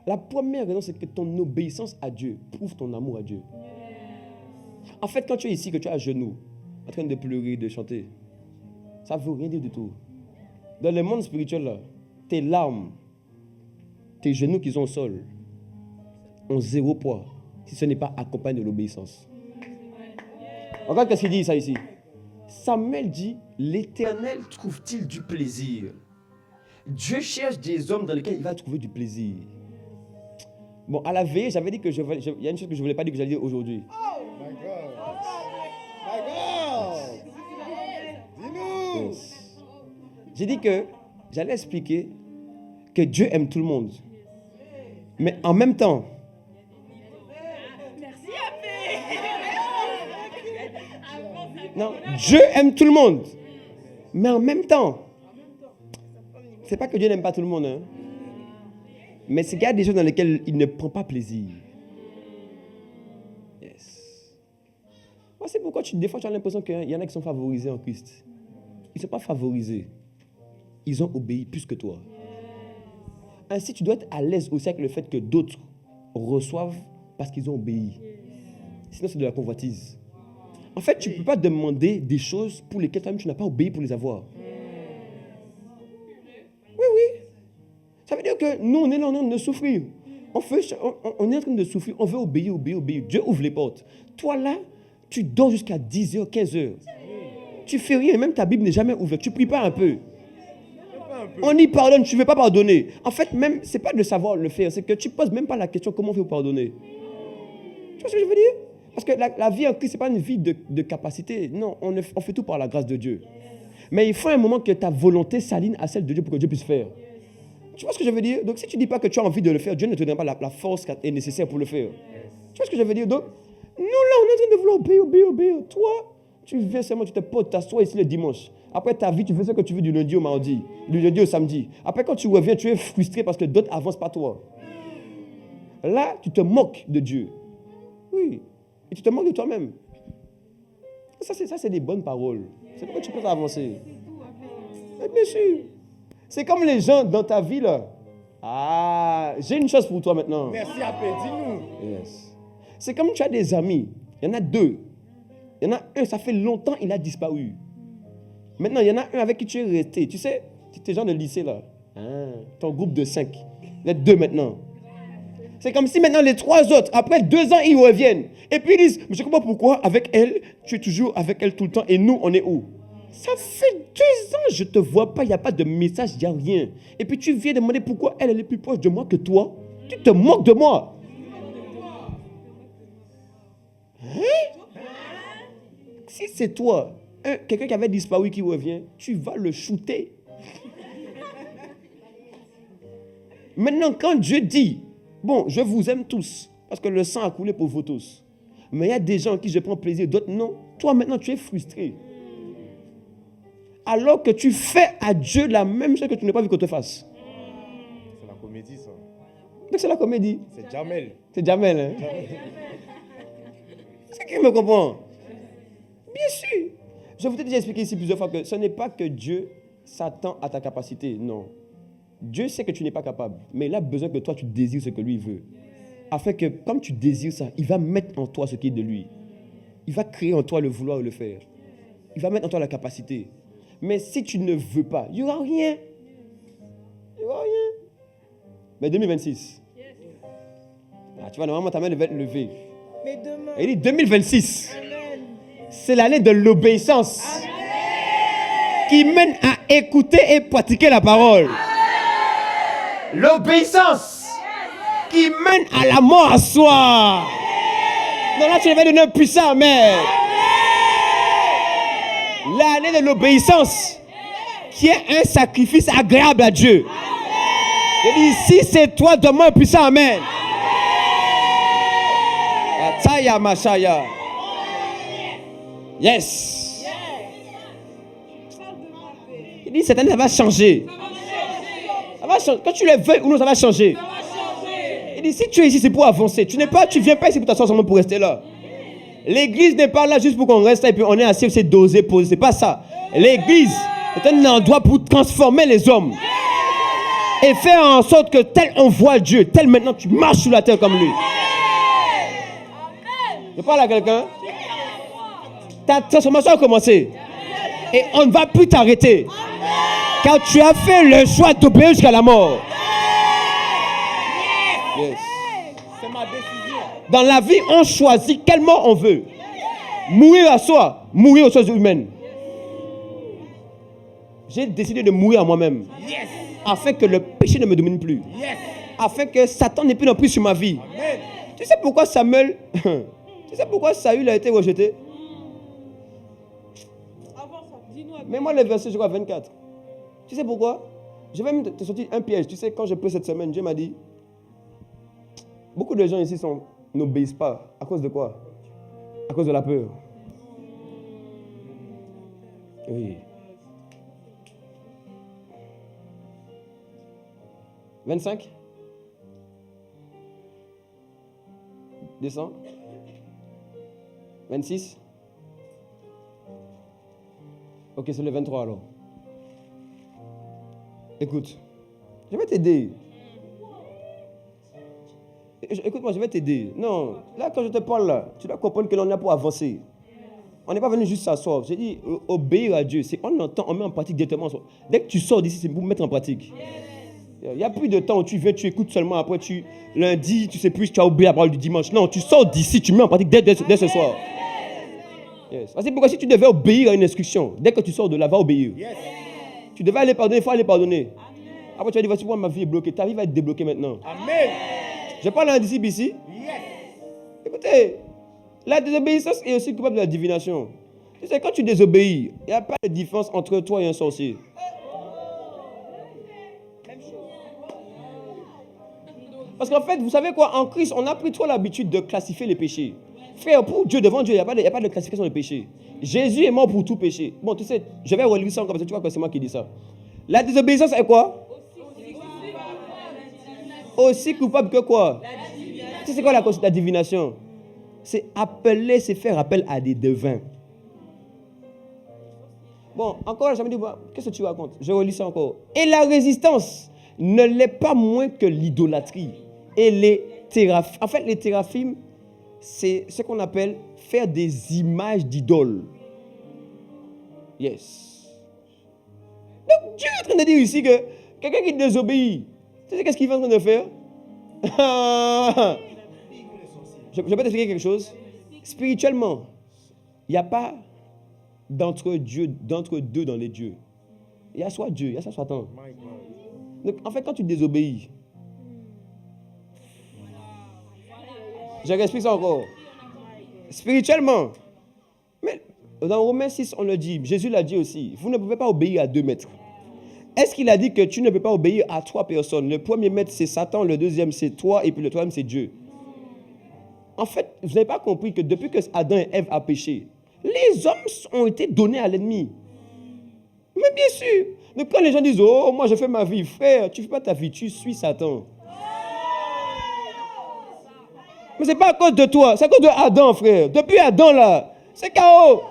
La première raison, c'est que ton obéissance à Dieu prouve ton amour à Dieu. En fait, quand tu es ici, que tu es à genoux, en train de pleurer, de chanter, ça ne veut rien dire du tout. Dans le monde spirituel, là, tes larmes, tes genoux qui sont au sol, ont zéro poids si ce n'est pas accompagné de l'obéissance. Regarde ce qu'il dit ça ici. Samuel dit, l'Éternel trouve-t-il du plaisir? Dieu cherche des hommes dans lesquels il va trouver du plaisir. Bon, à la veille, j'avais dit que il y a une chose que je ne voulais pas dire que j'allais dire aujourd'hui. My God. Dis-nous. Yes. J'ai dit que j'allais expliquer que Dieu aime tout le monde. Mais en même temps, non, Dieu aime tout le monde. Mais en même temps, c'est pas que Dieu n'aime pas tout le monde, hein. Mais c'est qu'il y a des choses dans lesquelles il ne prend pas plaisir. Yes. Moi, c'est pourquoi des fois tu as l'impression qu'il y en a qui sont favorisés en Christ. Ils ne sont pas favorisés. Ils ont obéi plus que toi. Ainsi, tu dois être à l'aise aussi avec le fait que d'autres reçoivent parce qu'ils ont obéi. Sinon, c'est de la convoitise. En fait, tu ne peux pas demander des choses pour lesquelles toi-même tu n'as pas obéi pour les avoir. Oui. Ça veut dire que nous, on est là en train de souffrir. On est en train de souffrir. On veut obéir. Dieu ouvre les portes. Toi là, tu dors jusqu'à 10h, 15h. Tu fais rien. Même ta Bible n'est jamais ouverte. Tu ne pries pas un peu. On y pardonne. Tu ne veux pas pardonner. En fait, même, ce n'est pas de savoir le faire. C'est que tu ne poses même pas la question comment on fait pour pardonner. Tu vois ce que je veux dire? Parce que la vie en Christ, ce n'est pas une vie de capacité. Non, on fait tout par la grâce de Dieu. Mais il faut un moment que ta volonté s'aligne à celle de Dieu pour que Dieu puisse faire. Tu vois ce que je veux dire? Donc, si tu ne dis pas que tu as envie de le faire, Dieu ne te donne pas la force qui est nécessaire pour le faire. Tu vois ce que je veux dire? Donc, nous, là, on est en train de vouloir obéir. Toi, tu viens seulement, tu te poses, t'assois ici le dimanche. Après ta vie, tu fais ce que tu veux du lundi au mardi, du lundi au samedi. Après, quand tu reviens, tu es frustré parce que d'autres avancent pas toi. Là, tu te moques de Dieu. Oui. Et tu te moques de toi-même. Ça, c'est des bonnes paroles. C'est pourquoi tu peux avancer. Et bien sûr. C'est comme les gens dans ta vie, là. Ah, j'ai une chose pour toi maintenant. Merci, Apé, dis-nous. Yes. C'est comme tu as des amis. Il y en a deux. Il y en a un, ça fait longtemps, il a disparu. Maintenant, il y en a un avec qui tu es resté. Tu sais, tes gens de lycée, là. Ah, ton groupe de 5. Il y a 2 maintenant. C'est comme si maintenant les 3 autres, après 2 ans, ils reviennent. Et puis ils disent, mais je ne comprends pas pourquoi, avec elle, tu es toujours avec elle tout le temps. Et nous, on est où? Ça fait 2 ans, je ne te vois pas, il n'y a pas de message, il n'y a rien. Et puis tu viens demander pourquoi elle est plus proche de moi que toi. Tu te moques de moi. Hein? Si c'est toi, quelqu'un qui avait disparu qui revient, tu vas le shooter. Maintenant, quand Dieu dit, bon, je vous aime tous, parce que le sang a coulé pour vous tous. Mais il y a des gens en qui je prends plaisir, d'autres non. Toi, maintenant, tu es frustré. Alors que tu fais à Dieu la même chose que tu n'as pas vu qu'on te fasse. C'est la comédie, ça. Donc c'est la comédie. C'est Jamel. C'est Jamel, hein? C'est qui me comprend? Bien sûr. Je vous ai déjà expliqué ici plusieurs fois que ce n'est pas que Dieu s'attend à ta capacité, non. Dieu sait que tu n'es pas capable, mais il a besoin que toi tu désires ce que lui veut. Afin que, comme tu désires ça, il va mettre en toi ce qui est de lui. Il va créer en toi le vouloir et le faire. Il va mettre en toi la capacité. Mais si tu ne veux pas, il n'y aura rien. Il n'y aura rien. Mais 2026. Ah, tu vois, normalement, ta main devait être levée. Mais demain. Il dit 2026. Amen. C'est l'année de l'obéissance. Qui mène à écouter et pratiquer la parole. L'obéissance. Qui mène à la mort à soi. Donc là, tu devais donner un puissant amen. L'année de l'obéissance. Qui est un sacrifice agréable à Dieu. Je dis, si c'est toi, donne-moi un puissant amen. Ataya Mashaya. Yes. Il dit, cette année, ça va changer. Ça va changer. Quand tu le veux ou non, ça va changer. Il dit, si tu es ici, c'est pour avancer. Tu viens pas ici pour t'asseoir seulement pour rester là. L'église n'est pas là juste pour qu'on reste là et puis on est assis, c'est dosé, posé. C'est pas ça. L'église est un endroit pour transformer les hommes. Et faire en sorte que tel on voit Dieu, tel maintenant tu marches sur la terre comme lui. Je parle à quelqu'un. Ta transformation a commencé. Et on ne va plus t'arrêter. Car tu as fait le choix d'obéir jusqu'à la mort. Yes. C'est ma décision. Dans la vie, on choisit quelle mort on veut. Mourir à soi, mourir aux choses humaines. J'ai décidé de mourir à moi-même. Yes. Afin que le péché ne me domine plus. Yes. Afin que Satan n'ait plus d'emprise sur ma vie. Amen. Tu sais pourquoi Samuel... Tu sais pourquoi Saül a été rejeté? Mets-moi le verset, je crois, 24. Tu sais pourquoi? Je vais même te sortir un piège. Tu sais, quand j'ai pris cette semaine, Dieu m'a dit, beaucoup de gens ici n'obéissent pas. À cause de quoi? À cause de la peur. Oui. 25. Descends. 26. Ok, c'est le 23 alors. Écoute, je vais t'aider. Écoute-moi, je vais t'aider. Non, là quand je te parle là, tu dois comprendre que l'on est là pour avancer. On n'est pas venu juste s'asseoir. J'ai dit, obéir à Dieu, c'est on entend, on met en pratique directement. Dès que tu sors d'ici, c'est pour mettre en pratique. Il n'y a plus de temps où tu viens, tu écoutes seulement, après lundi, tu sais plus, tu as oublié la parole du dimanche. Non, tu sors d'ici, tu mets en pratique dès ce soir. Yes. Parce que pourquoi si tu devais obéir à une instruction, dès que tu sors de là, va obéir. Yes. Tu devais aller pardonner, il faut aller pardonner. Après tu vas dire, voici pourquoi ma vie est bloquée. Ta vie va être débloquée maintenant. Amen. Je parle à un disciple ici. Yes. Écoutez, la désobéissance est aussi coupable de la divination. Tu sais, quand tu désobéis, il n'y a pas de différence entre toi et un sorcier. Parce qu'en fait, vous savez quoi, en Christ, on a pris trop l'habitude de classifier les péchés. Frère, pour Dieu, devant Dieu, il n'y a pas de classification des péchés. Jésus est mort pour tout péché. Bon, tu sais, je vais relire ça encore parce que tu vois que c'est moi qui dis ça. La désobéissance est quoi? Aussi coupable que quoi? Tu sais c'est quoi la divination? C'est appeler, c'est faire appel à des devins. Bon, encore, j'avais dit, qu'est-ce que tu racontes? Je relis ça encore. Et la résistance ne l'est pas moins que l'idolâtrie. Et les théraphim. En fait, les théraphim, c'est ce qu'on appelle faire des images d'idoles. Yes. Donc, Dieu est en train de dire ici que quelqu'un qui désobéit, tu sais qu'est-ce qu'il est en train de faire? Je peux t'expliquer quelque chose? Spirituellement, il n'y a pas d'entre deux dans les dieux. Il y a soit Dieu, il y a soit Satan. Donc, en fait, quand tu désobéis, je réexplique ça encore. Spirituellement, mais dans Romains 6, on le dit, Jésus l'a dit aussi, vous ne pouvez pas obéir à 2 maîtres. Est-ce qu'il a dit que tu ne peux pas obéir à 3 personnes? Le premier maître, c'est Satan, le deuxième, c'est toi, et puis le troisième, c'est Dieu. En fait, vous n'avez pas compris que depuis que Adam et Ève ont péché, les hommes ont été donnés à l'ennemi. Mais bien sûr. Donc quand les gens disent, oh, moi je fais ma vie, frère, tu ne fais pas ta vie, tu suis Satan. Mais ce n'est pas à cause de toi, c'est à cause de Adam, frère. Depuis Adam, là, c'est chaos.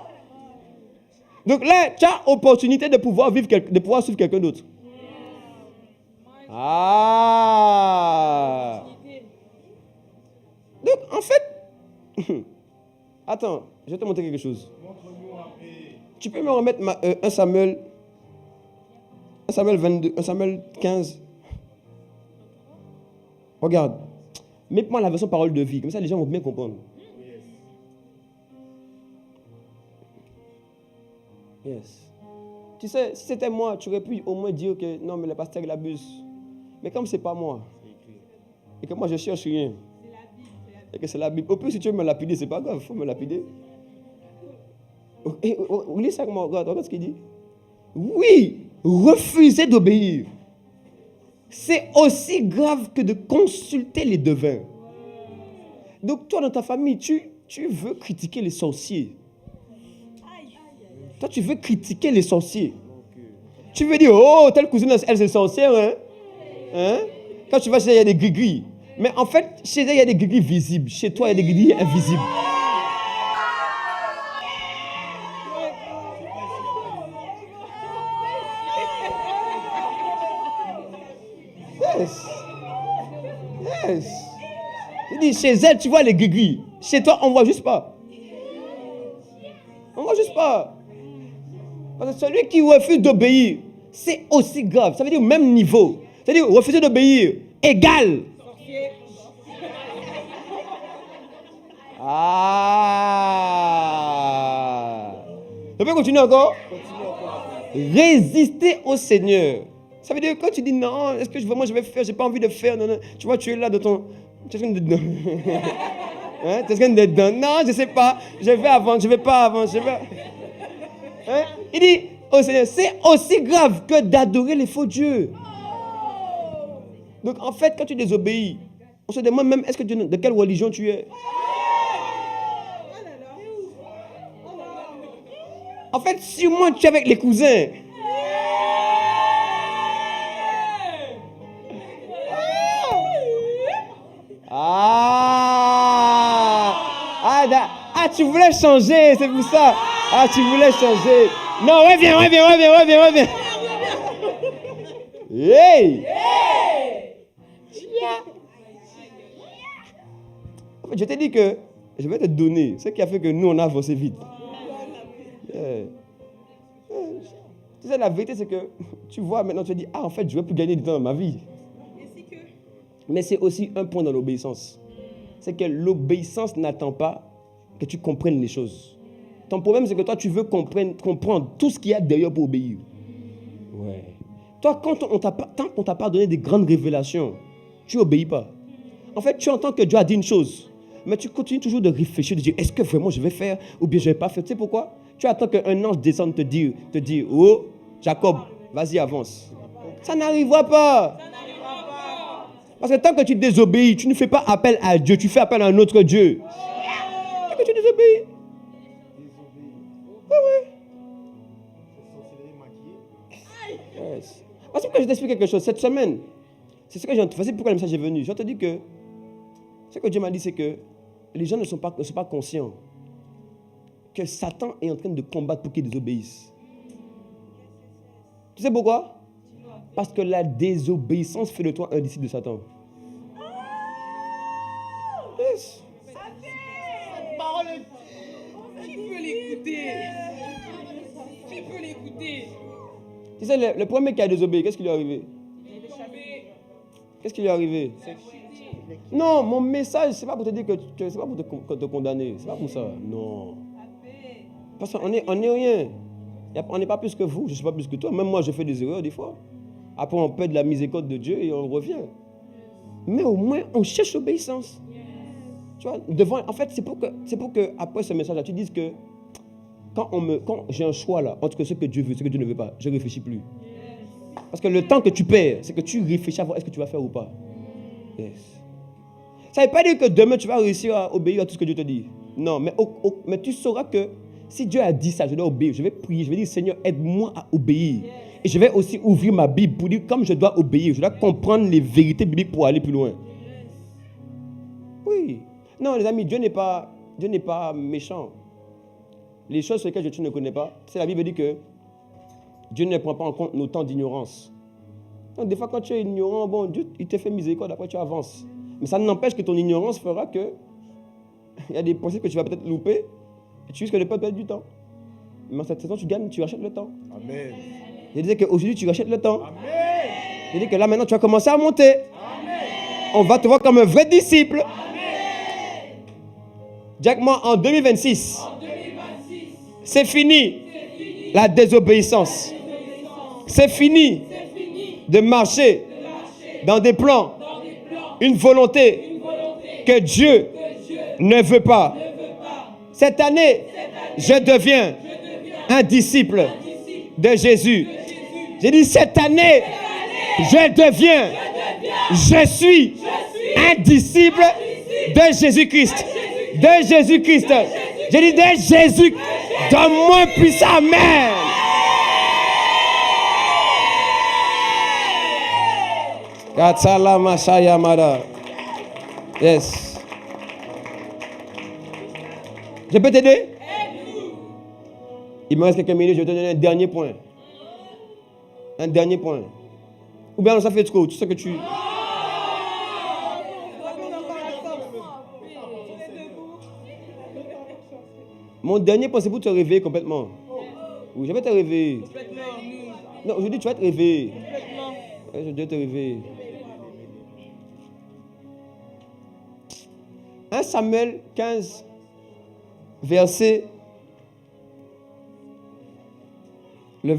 Donc là, tu as opportunité de pouvoir vivre, de pouvoir suivre quelqu'un d'autre. Ah. Donc, en fait, attends, je vais te montrer quelque chose. Tu peux me remettre 1 Samuel 22, 1 Samuel 15. Regarde. Mets-moi la version parole de vie. Comme ça, les gens vont bien comprendre. Yes. Tu sais, si c'était moi, tu aurais pu au moins dire que non, mais le pasteur, il abuse. Mais comme ce n'est pas moi, et que moi, je cherche rien, et que c'est la Bible. Au plus, si tu veux me lapider, ce n'est pas grave, il faut me lapider. Lis ça avec moi, regarde ce qu'il dit. Oui, refuser d'obéir. C'est aussi grave que de consulter les devins. Donc toi, dans ta famille, tu veux critiquer les sorciers. Toi, tu veux critiquer les sorciers. Tu veux dire, oh, telle cousine, elle, c'est sorcière, hein? Hein? Quand tu vas chez elle, il y a des gris-gris. Mais en fait, chez elle, il y a des gris-gris visibles. Chez toi, il y a des gris-gris invisibles. Yes. Il dit, chez elle, tu vois les gris-gris. Chez toi, on ne voit juste pas. On ne voit juste pas. Parce que celui qui refuse d'obéir, c'est aussi grave. Ça veut dire au même niveau. Ça veut dire refuser d'obéir, égal. Ah. Je peux continuer encore? Résister au Seigneur. Ça veut dire quand tu dis non, est-ce que vraiment je vais faire, j'ai pas envie de faire, non, non. Tu vois, tu es là de ton... Tu es dedans. Hein? Tu es dedans. Non, je ne sais pas. Je vais avant, je ne vais pas avant. Je vais... Hein? Il dit au Seigneur, c'est aussi grave que d'adorer les faux dieux. Donc en fait, quand tu désobéis, on se demande même, est-ce que de quelle religion tu es? En fait, sûrement tu es avec les cousins. Ah, tu voulais changer, c'est pour ça. Ah, tu voulais changer. Non, reviens. Hey! En fait, je t'ai dit que je vais te donner ce qui a fait que nous, on a avancé vite. Tu sais, la vérité, c'est que tu vois, maintenant, tu te dis, ah, en fait, je ne vais plus gagner du temps dans ma vie. Mais c'est aussi un point dans l'obéissance. C'est que l'obéissance n'attend pas que tu comprennes les choses. Ton problème, c'est que toi, tu veux comprendre tout ce qu'il y a derrière pour obéir. Ouais. Toi, tant qu'on ne t'a pas donné des grandes révélations, tu n'obéis pas. En fait, tu entends que Dieu a dit une chose, mais tu continues toujours de réfléchir, de dire, est-ce que vraiment je vais faire ou bien je ne vais pas faire? Tu sais pourquoi? Tu attends qu'un ange descende te dire, oh, Jacob, vas-y, avance. Ça n'arrivera pas. Parce que tant que tu désobéis, tu ne fais pas appel à Dieu, tu fais appel à un autre Dieu. Tant que tu désobéis. Oui. Yes. Parce que je t'explique quelque chose. Cette semaine, c'est ce que j'ai fait. C'est pourquoi le message est venu. Je te dis que ce que Dieu m'a dit, c'est que les gens ne sont pas conscients que Satan est en train de combattre pour qu'ils désobéissent. Tu sais pourquoi? Parce que la désobéissance fait de toi un disciple de Satan. Yes. Cette parole, qui peut l'écouter? Qui peut l'écouter? Tu sais, le premier qui a désobéi, qu'est-ce qui lui est arrivé? Qu'est-ce qui lui est arrivé? Non, mon message, c'est pas pour te dire que c'est pas pour te condamner. C'est pas pour ça. Non. Parce qu'on n'est rien. On n'est pas plus que vous, je ne suis pas plus que toi. Même moi, je fais des erreurs des fois. Après, on perd de la miséricorde de Dieu et on revient. Mais au moins, on cherche l'obéissance. Tu vois, en fait, c'est pour que après ce message-là, tu dises que quand j'ai un choix là, entre ce que Dieu veut et ce que Dieu ne veut pas, je ne réfléchis plus. Parce que le temps que tu perds, c'est que tu réfléchis à voir est-ce que tu vas faire ou pas. Yes. Ça ne veut pas dire que demain, tu vas réussir à obéir à tout ce que Dieu te dit. Non, mais tu sauras que si Dieu a dit ça, je dois obéir. Je vais prier, je vais dire, Seigneur, aide-moi à obéir. Yes. Et je vais aussi ouvrir ma Bible pour dire, comme je dois obéir, je dois comprendre les vérités bibliques pour aller plus loin. Yes. Oui. Non, les amis, Dieu n'est pas méchant. Les choses sur lesquelles tu ne connais pas, c'est la Bible dit que Dieu ne prend pas en compte nos temps d'ignorance. Donc, des fois, quand tu es ignorant, bon, Dieu, il te fait miséricorde, après tu avances. Mais ça n'empêche que ton ignorance fera que il y a des pensées que tu vas peut-être louper et tu risques de ne pas perdre du temps. Mais en cette saison, tu gagnes, tu rachètes le temps. Amen. Je disais qu'aujourd'hui, tu rachètes le temps. Amen. Je dis que là, maintenant, tu vas commencer à monter. Amen. On va te voir comme un vrai disciple. Dis-moi, en 2026, c'est fini la désobéissance. C'est fini de marcher dans des plans, une volonté que Dieu ne veut pas. Cette année, je deviens un disciple de Jésus. J'ai dit cette année, je suis un disciple de Jésus-Christ. De Jésus-Christ. J'ai dit de Jésus. Donne-moi puissant. Amen. Katsala Masaya Mada. Yes. Je peux t'aider? Il me reste quelques minutes, je vais te donner un dernier point. Un dernier point. Ou bien ça fait trop, tu sais que tu... Mon dernier point, c'est pour te réveiller complètement. Oui, je vais te réveiller. Non, aujourd'hui, tu vas te réveiller. Je dois te réveiller. 1 Samuel 15, verset... Le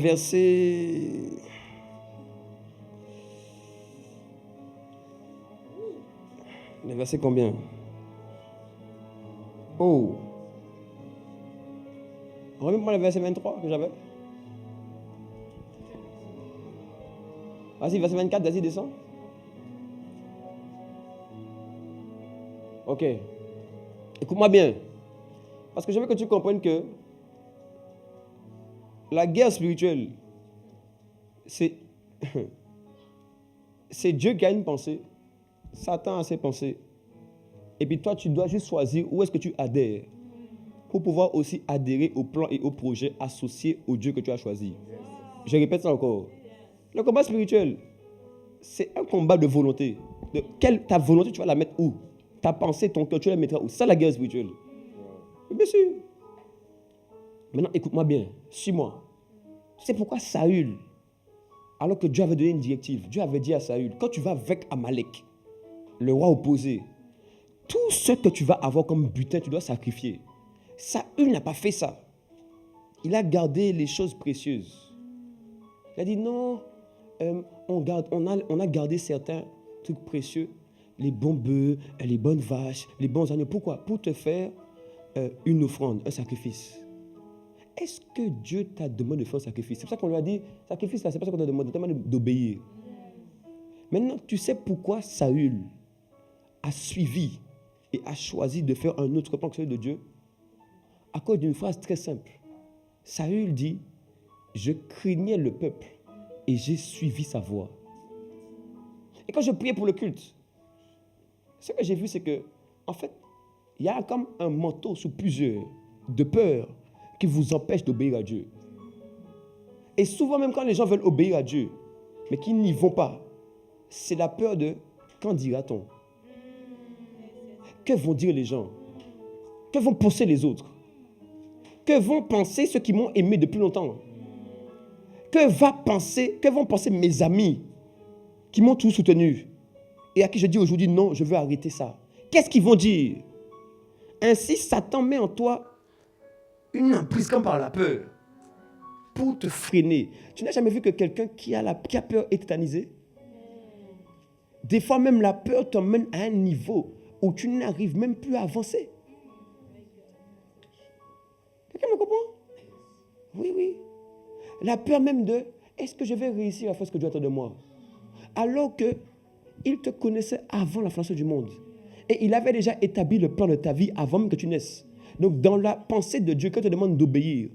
verset combien? Oh. Remets-moi le verset 23 que j'avais. Vas-y, verset 24, vas-y, descends. Ok. Écoute-moi bien. Parce que je veux que tu comprennes que la guerre spirituelle, c'est Dieu qui a une pensée. Satan a ses pensées. Et puis toi, tu dois juste choisir où est-ce que tu adhères pour pouvoir aussi adhérer au plan et au projet associés au Dieu que tu as choisi. Je répète ça encore. Le combat spirituel, c'est un combat de volonté. Ta volonté, tu vas la mettre où? Ta pensée, ton cœur, tu la mettras où? C'est ça la guerre spirituelle. Bien sûr. Maintenant, écoute-moi bien. Suis-moi. C'est pourquoi Saül, alors que Dieu avait donné une directive, Dieu avait dit à Saül, quand tu vas avec Amalek, le roi opposé, tout ce que tu vas avoir comme butin, tu dois sacrifier. Saül n'a pas fait ça. Il a gardé les choses précieuses. Il a dit non, on a gardé certains trucs précieux, les bons bœufs, les bonnes vaches, les bons agneaux. Pourquoi? Pour te faire une offrande, un sacrifice. Est-ce que Dieu t'a demandé de faire un sacrifice? C'est pour ça qu'on lui a dit, sacrifice là, c'est pas ça qu'on t'a demandé, on t'a demandé d'obéir. Maintenant, tu sais pourquoi Saül a suivi et a choisi de faire un autre plan que celui de Dieu? À cause d'une phrase très simple. Saül dit, je craignais le peuple et j'ai suivi sa voix. Et quand je priais pour le culte, ce que j'ai vu, c'est que, en fait, il y a comme un manteau sur plusieurs de peur qui vous empêche d'obéir à Dieu. Et souvent, même quand les gens veulent obéir à Dieu, mais qu'ils n'y vont pas, c'est la peur de qu'en dira-t-on? Que vont dire les gens? Que vont penser les autres? Que vont penser ceux qui m'ont aimé depuis longtemps? Que vont penser mes amis qui m'ont tout soutenu et à qui je dis aujourd'hui non, je veux arrêter ça? Qu'est-ce qu'ils vont dire? Ainsi, Satan met en toi une emprise comme par la peur pour te freiner. Tu n'as jamais vu que quelqu'un qui a peur est tétanisé? Des fois même la peur t'emmène à un niveau où tu n'arrives même plus à avancer. Quelqu'un me comprend? Oui. La peur même de, est-ce que je vais réussir à faire ce que Dieu attend de moi? Alors qu'il te connaissait avant la fondation du monde. Et il avait déjà établi le plan de ta vie avant même que tu naisses. Donc dans la pensée de Dieu, quand il te demande d'obéir,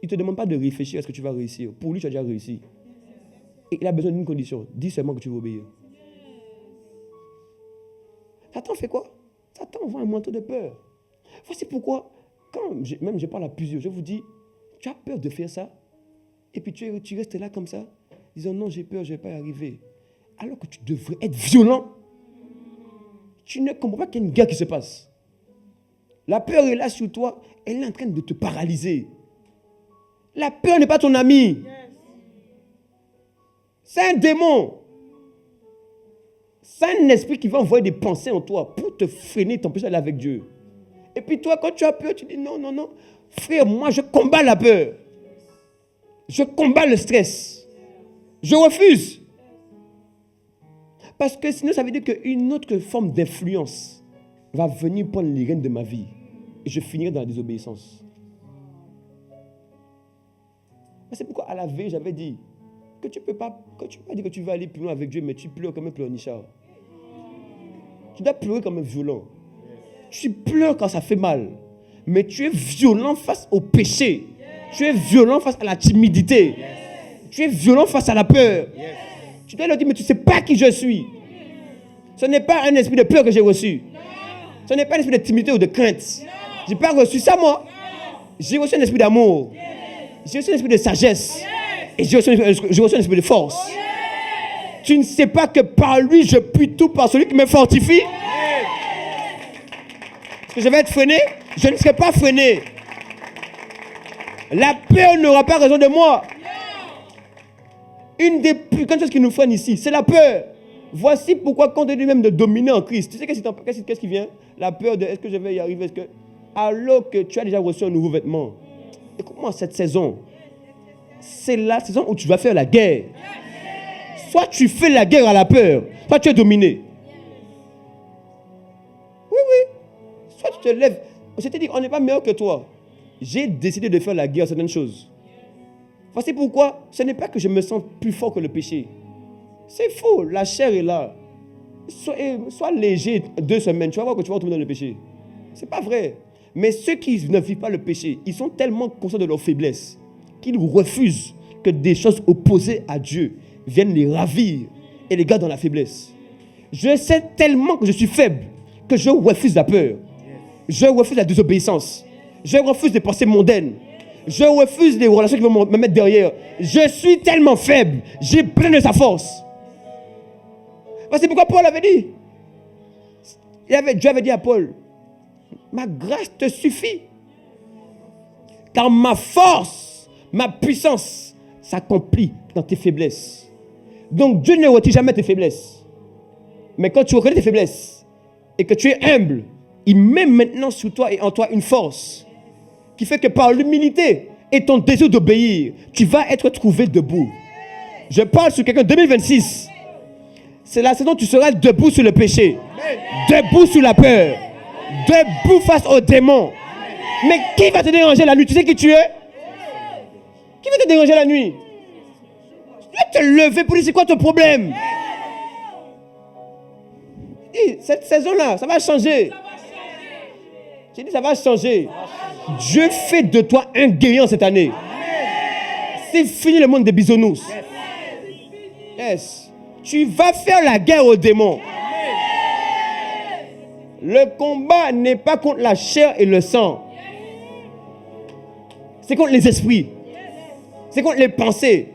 il ne te demande pas de réfléchir à ce que tu vas réussir. Pour lui, tu as déjà réussi. Et il a besoin d'une condition. Dis seulement que tu veux obéir. Satan fait quoi? Satan envoie un manteau de peur. Voici pourquoi, quand même je parle à plusieurs, je vous dis, tu as peur de faire ça, et puis tu restes là comme ça, disant non, j'ai peur, je ne vais pas y arriver. Alors que tu devrais être violent. Tu ne comprends pas qu'il y a une guerre qui se passe. La peur est là sur toi, elle est en train de te paralyser. La peur n'est pas ton ami. C'est un démon. C'est un esprit qui va envoyer des pensées en toi pour te freiner, t'empêcher d'aller avec Dieu. Et puis toi, quand tu as peur, tu dis non, non, non. Frère, moi, je combats la peur. Je combats le stress. Je refuse. Parce que sinon, ça veut dire qu'une autre forme d'influence va venir prendre les rênes de ma vie. Et je finirai dans la désobéissance. C'est pourquoi à la veille, j'avais dit que tu ne peux pas dire que tu vas aller plus loin avec Dieu, mais tu pleures comme un pleurnichard. Tu dois pleurer comme un violent. Tu pleures quand ça fait mal. Mais tu es violent face au péché. Tu es violent face à la timidité. Tu es violent face à la peur. Tu dois leur dire, mais tu ne sais pas qui je suis. Ce n'est pas un esprit de peur que j'ai reçu. Ce n'est pas un esprit de timidité ou de crainte. Je n'ai pas reçu ça, moi. J'ai reçu un esprit d'amour. J'ai reçu un esprit de sagesse. Et j'ai reçu un esprit de force. Tu ne sais pas que par lui, je puis tout par celui qui me fortifie. Est-ce que je vais être freiné? Je ne serai pas freiné. La peur n'aura pas raison de moi. Une des plus grandes choses qui nous freine ici, c'est la peur. Voici pourquoi quand on dit même de dominer en Christ. Tu sais qu'est-ce qui vient? La peur de est-ce que je vais y arriver? Alors que tu as déjà reçu un nouveau vêtement. Écoute-moi, cette saison, c'est la saison où tu vas faire la guerre. Soit tu fais la guerre à la peur, soit tu es dominé. Oui, oui. Soit tu te lèves. Je t'ai dit, on n'est pas meilleur que toi. J'ai décidé de faire la guerre à certaines choses. Voici pourquoi ce n'est pas que je me sens plus fort que le péché. C'est faux, la chair est là. Sois léger 2 semaines, tu vas voir que tu vas retrouver dans le péché. C'est pas vrai. Mais ceux qui ne vivent pas le péché, ils sont tellement conscients de leur faiblesse qu'ils refusent que des choses opposées à Dieu viennent les ravir et les gardent dans la faiblesse. Je sais tellement que je suis faible que je refuse la peur. Je refuse la désobéissance. Je refuse les pensées mondaines. Je refuse les relations qui vont me mettre derrière. Je suis tellement faible. J'ai besoin de sa force. C'est pourquoi Paul avait dit. Dieu avait dit à Paul, ma grâce te suffit. Car ma force, ma puissance s'accomplit dans tes faiblesses. Donc Dieu ne retire jamais tes faiblesses. Mais quand tu reconnais tes faiblesses et que tu es humble, il met maintenant sur toi et en toi une force qui fait que par l'humilité et ton désir d'obéir, tu vas être trouvé debout. Je parle sur quelqu'un 2026. C'est la saison où tu seras debout sur le péché, debout sur la peur, debout face aux démons. Mais qui va te déranger la nuit? Tu sais qui tu es? Qui va te déranger la nuit? Tu vas te lever pour dire c'est quoi ton problème? Cette saison-là, ça va changer. J'ai dit ça va changer. Dieu fait de toi un guerrier cette année. C'est fini le monde des bisounours. Yes. Tu vas faire la guerre aux démons. Le combat n'est pas contre la chair et le sang. C'est contre les esprits. C'est contre les pensées.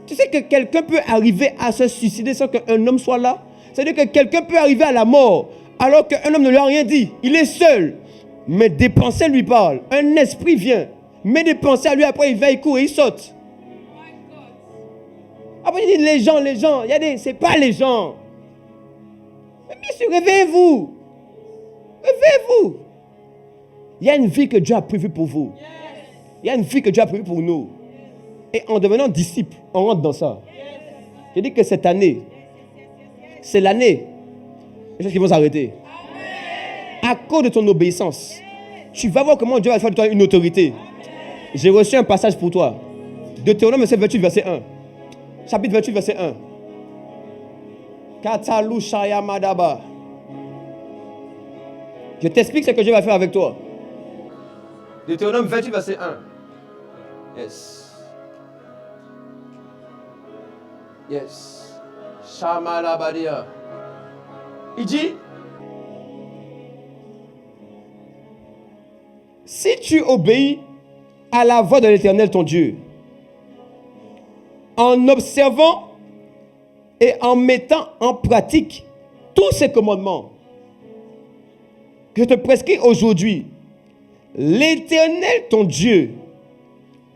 Tu sais que quelqu'un peut arriver à se suicider sans qu'un homme soit là. C'est-à-dire que quelqu'un peut arriver à la mort alors qu'un homme ne lui a rien dit. Il est seul. Mais des pensées lui parlent. Un esprit vient. Met des pensées à lui, après il va, il court et il saute. Après il dit les gens. Il y a c'est pas les gens. Mais bien sûr, réveillez-vous. Réveillez-vous. Il y a une vie que Dieu a prévue pour vous. Il y a une vie que Dieu a prévue pour nous. Et en devenant disciple, on rentre dans ça. Je dis que cette année, c'est l'année. Les choses qui vont s'arrêter. À cause de ton obéissance, tu vas voir comment Dieu va faire de toi une autorité. J'ai reçu un passage pour toi. Deutéronome 28, verset 1. Chapitre 28, verset 1. Katalou Shaya Madaba. Je t'explique ce que Dieu va faire avec toi. Deutéronome 28, verset 1. Yes. Yes. Shamalabadia. Il dit, si tu obéis à la voix de l'Éternel ton Dieu, en observant et en mettant en pratique tous ces commandements que je te prescris aujourd'hui, l'Éternel ton Dieu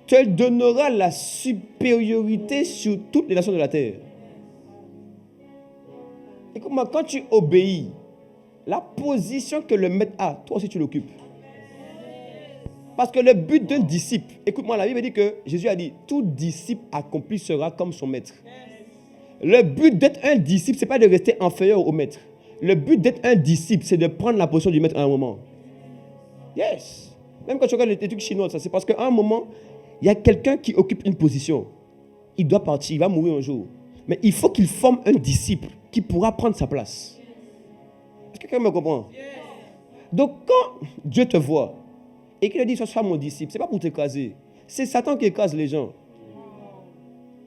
te donnera la supériorité sur toutes les nations de la terre. Écoute-moi, quand tu obéis, la position que le maître a, toi aussi tu l'occupes. Parce que le but d'un disciple, écoute-moi, la Bible dit que Jésus a dit, tout disciple accompli sera comme son maître. Le but d'être un disciple, ce n'est pas de rester inférieur au maître. Le but d'être un disciple, c'est de prendre la position du maître à un moment. Yes. Même quand tu regardes les trucs chinois, ça, c'est parce qu'à un moment, il y a quelqu'un qui occupe une position. Il doit partir, il va mourir un jour. Mais il faut qu'il forme un disciple qui pourra prendre sa place. Est-ce que quelqu'un me comprend? Donc quand Dieu te voit et qu'il te dit, sois mon disciple, ce n'est pas pour t'écraser. C'est Satan qui écrase les gens.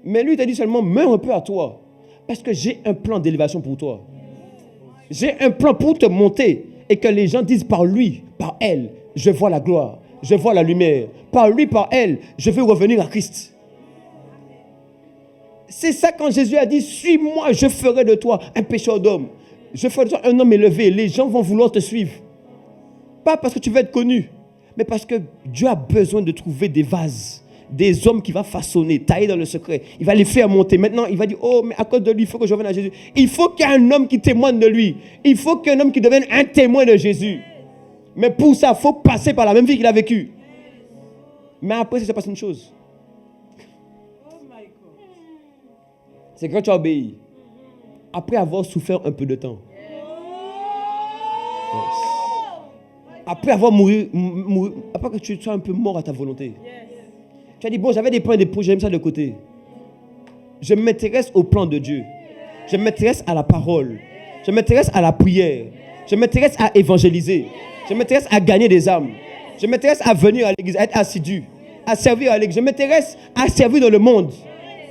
Mais lui, il t'a dit seulement, meurs un peu à toi. Parce que j'ai un plan d'élévation pour toi. J'ai un plan pour te monter. Et que les gens disent par lui, par elle, je vois la gloire, je vois la lumière. Par lui, par elle, je veux revenir à Christ. C'est ça quand Jésus a dit, suis-moi, je ferai de toi un pécheur d'homme. Je ferai de toi un homme élevé. Les gens vont vouloir te suivre. Pas parce que tu veux être connu, mais parce que Dieu a besoin de trouver des vases, des hommes qu'il va façonner, tailler dans le secret. Il va les faire monter. Maintenant, il va dire, oh, mais à cause de lui, il faut que je revienne à Jésus. Il faut qu'il y ait un homme qui témoigne de lui. Il faut qu'il y ait un homme qui devienne un témoin de Jésus. Mais pour ça, il faut passer par la même vie qu'il a vécue. Mais après, ça se passe une chose. C'est quand tu as obéi, après avoir souffert un peu de temps. Yes. Après avoir mouru, après que tu sois un peu mort à ta volonté. Tu as dit, bon, j'avais des plans et des projets, j'ai mis ça de côté. Je m'intéresse au plan de Dieu. Je m'intéresse à la parole. Je m'intéresse à la prière. Je m'intéresse à évangéliser. Je m'intéresse à gagner des âmes. Je m'intéresse à venir à l'église, à être assidu, à servir à l'église. Je m'intéresse à servir dans le monde,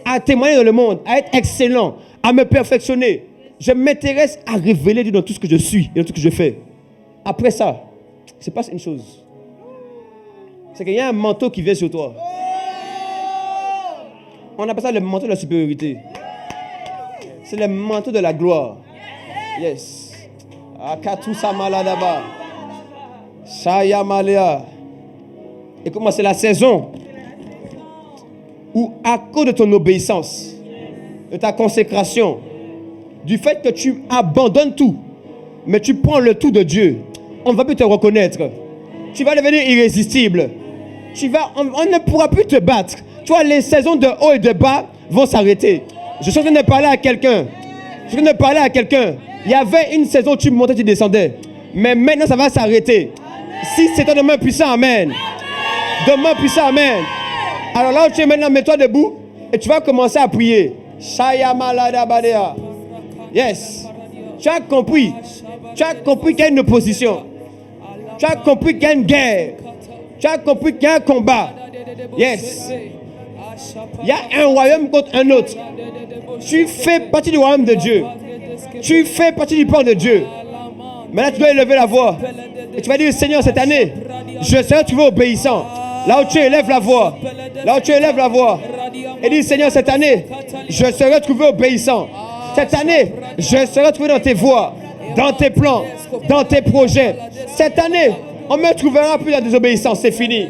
à témoigner dans le monde, à être excellent, à me perfectionner. Je m'intéresse à révéler Dieu dans tout ce que je suis et dans tout ce que je fais. Après ça, il se passe une chose. C'est qu'il y a un manteau qui vient sur toi. On appelle ça le manteau de la supériorité. C'est le manteau de la gloire. Yes. Akatusa maladaba. Shaya malea. Écoute-moi, c'est la saison où, à cause de ton obéissance, de ta consécration, du fait que tu abandonnes tout, mais tu prends le tout de Dieu, on ne va plus te reconnaître. Tu vas devenir irrésistible. On ne pourra plus te battre. Tu vois, les saisons de haut et de bas vont s'arrêter. Je suis en train de parler à quelqu'un. Il y avait une saison où tu montais, tu descendais. Mais maintenant, ça va s'arrêter. Si c'est ton demain puissant, amen. Demain puissant, amen. Alors là où tu es maintenant, mets-toi debout et tu vas commencer à prier. Yes. Tu as compris. Tu as compris qu'il y a une opposition. Tu as compris qu'il y a une guerre. Tu as compris qu'il y a un combat. Yes. Il y a un royaume contre un autre. Tu fais partie du royaume de Dieu. Tu fais partie du plan de Dieu. Maintenant, tu dois élever la voix. Et tu vas dire, Seigneur, cette année, je serai trouvé obéissant. Là où tu élèves la voix. Là où tu élèves la voix. Et dis, Seigneur, cette année, je serai trouvé obéissant. Cette année, je serai trouvé dans tes voies, dans tes plans, dans tes projets. Cette année, on ne me trouvera plus dans la désobéissance. C'est fini.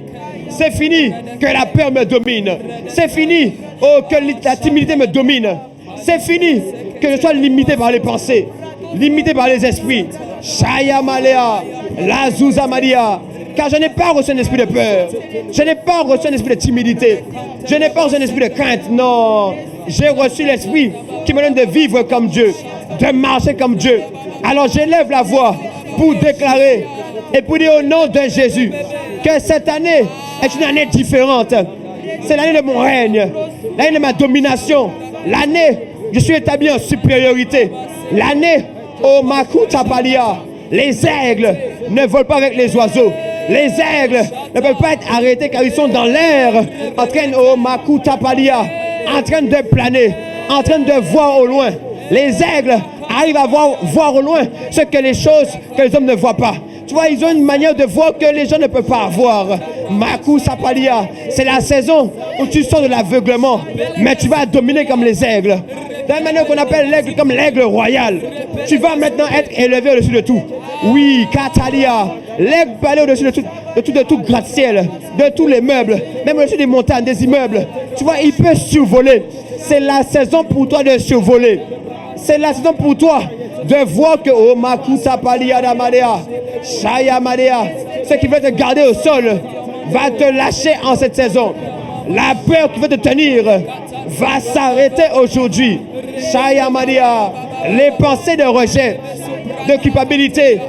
C'est fini que la peur me domine. C'est fini que la timidité me domine. C'est fini que je sois limité par les pensées, limité par les esprits. Shaya Malea, la Zouza Maria. Car je n'ai pas reçu un esprit de peur. Je n'ai pas reçu un esprit de timidité. Je n'ai pas reçu un esprit de crainte. Non. J'ai reçu l'esprit qui me donne de vivre comme Dieu, de marcher comme Dieu. Alors j'élève la voix pour déclarer et pour dire au nom de Jésus que cette année est une année différente. C'est l'année de mon règne, l'année de ma domination, l'année où je suis établi en supériorité, l'année au Makuta Palia. Les aigles ne volent pas avec les oiseaux. Les aigles ne peuvent pas être arrêtés car ils sont dans l'air, en train au Makuta Palia, en train de planer, en train de voir au loin. Les aigles arrivent à voir au loin ce que les choses que les hommes ne voient pas. Tu vois, ils ont une manière de voir que les gens ne peuvent pas avoir. Maku Sapalia, c'est la saison où tu sors de l'aveuglement, mais tu vas dominer comme les aigles. De la manière qu'on appelle l'aigle comme l'aigle royal. Tu vas maintenant être élevé au-dessus de tout. Oui, Katalia, l'aigle peut aller au-dessus de tout gratte-ciel, de tous les meubles, même au-dessus des montagnes, des immeubles. Tu vois, il peut survoler. C'est la saison pour toi de survoler. C'est la saison pour toi de voir que oh Makuta Paliada Madea, Shaya Madea, ceux qui veulent te garder au sol va te lâcher en cette saison. La peur qui veut te tenir va s'arrêter aujourd'hui. Shaya Madea, les pensées de rejet, de culpabilité,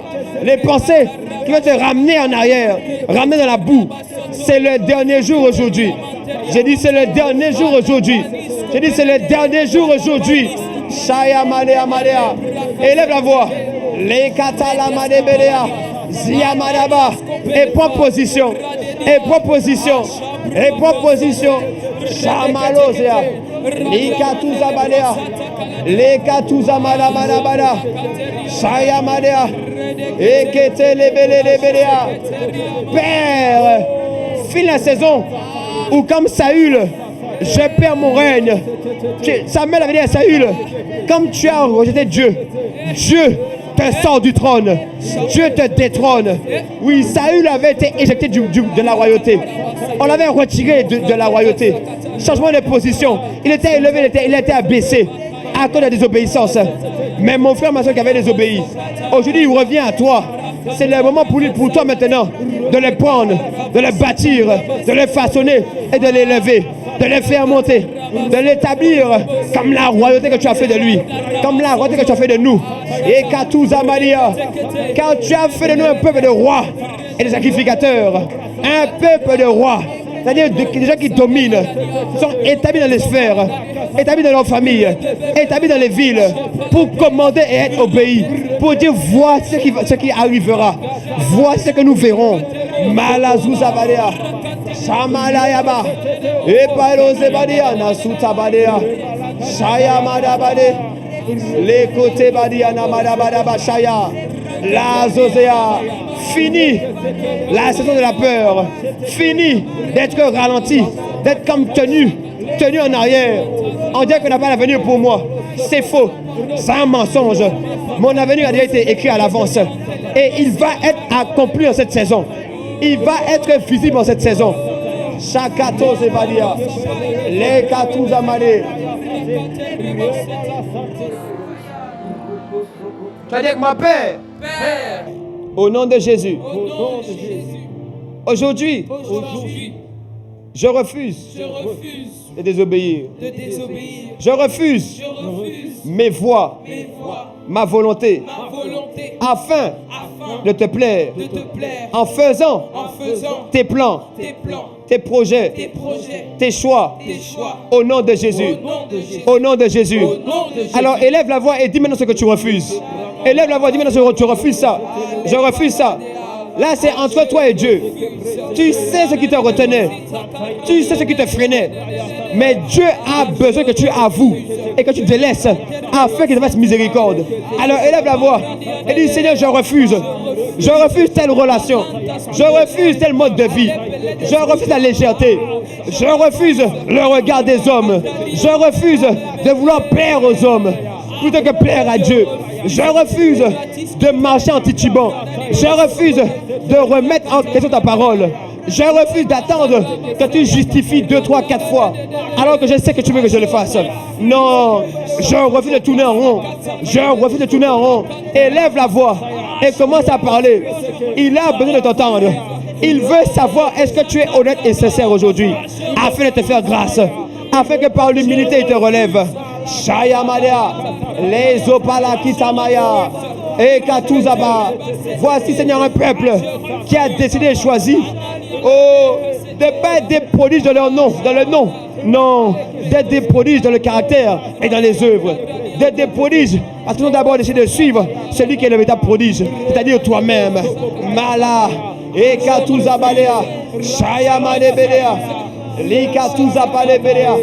les pensées qui veulent te ramener en arrière, ramener dans la boue. C'est le dernier jour aujourd'hui. J'ai dit c'est le dernier jour aujourd'hui. J'ai dit c'est le dernier jour aujourd'hui. Shaya Madea Madea. Élève la voix. Les Katala Madebelea. Zia Madaba. Et prends position. Et prends position. Et prends position. Shamalozea. Likatuza Madea. Lekatuza Madabada. Shaya Madea. Ekete Lebelea. Père, finis la saison où comme Saül, je perds mon règne. Samuel avait dit à Saül, comme tu as rejeté Dieu, Dieu te sort du trône. Dieu te détrône. Oui, Saül avait été éjecté de la royauté. On l'avait retiré de la royauté. Changement de position. Il était élevé, il était abaissé à cause de la désobéissance. Mais mon frère, ma soeur qui avait désobéi, aujourd'hui il revient à toi. C'est le moment pour toi maintenant de les prendre, de les bâtir, de les façonner et de les lever, de les faire monter, de l'établir comme la royauté que tu as fait de lui, comme la royauté que tu as fait de nous. Et Katouza Maria, car tu as fait de nous un peuple de rois et de sacrificateurs, un peuple de rois. C'est-à-dire des gens qui dominent, qui sont établis dans les sphères, établis dans leur famille, établis dans les villes, pour commander et être obéis, pour dire voici ce qui arrivera, voici ce que nous verrons. Malazouza Badea, Shamalayaba, Epaloze Badea, Nasuta Badea, Shayamada Bade, les côtés Badia, Namadabada Bashaya, la Zozea. Fini la saison de la peur. Fini d'être ralenti, d'être comme tenu en arrière. On dirait qu'on n'a pas l'avenir pour moi. C'est faux. C'est un mensonge. Mon avenir a déjà été écrit à l'avance. Et il va être accompli en cette saison. Il va être visible en cette saison. Chakato Zebadia. Les Katou Zamane. Tu vas dire que ma Père. Au nom de Jésus. Aujourd'hui, je refuse de désobéir. Je refuse mes voies, ma volonté, afin de te plaire, en faisant tes plans, tes projets, tes choix, au nom de Jésus. Au nom de Jésus. Alors élève la voix et dis maintenant ce que tu refuses. Élève la voix, dis maintenant ce que tu refuses ça. Je refuse ça. Là, c'est entre toi et Dieu. Tu sais ce qui te retenait. Tu sais ce qui te freinait. Mais Dieu a besoin que tu avoues et que tu te laisses afin qu'il te fasse miséricorde. Alors élève la voix et dis Seigneur, je refuse. Je refuse telle relation. Je refuse tel mode de vie. Je refuse la légèreté. Je refuse le regard des hommes. Je refuse de vouloir plaire aux hommes plutôt que plaire à Dieu. Je refuse de marcher en titubant. Je refuse de remettre en question ta parole. Je refuse d'attendre que tu justifies 2, 3, 4 fois alors que je sais que tu veux que je le fasse. Non, je refuse de tourner en rond. Je refuse de tourner en rond. Élève la voix et commence à parler. Il a besoin de t'entendre. Il veut savoir est-ce que tu es honnête et sincère aujourd'hui afin de te faire grâce, afin que par l'humilité il te relève. Shaya Madea, les Opala Kitamaya, et Katuzaba. Voici, Seigneur, un peuple qui a décidé et choisi de ne pas être des prodiges dans leur nom, dans le nom. Non, d'être des prodiges dans le caractère et dans les œuvres. D'être des prodiges, parce qu'ils ont d'abord décidé de suivre celui qui est le véritable prodige, c'est-à-dire toi-même. Mala, et Katuzabalea, Shaya Madebelea, Likatuzapalebelea.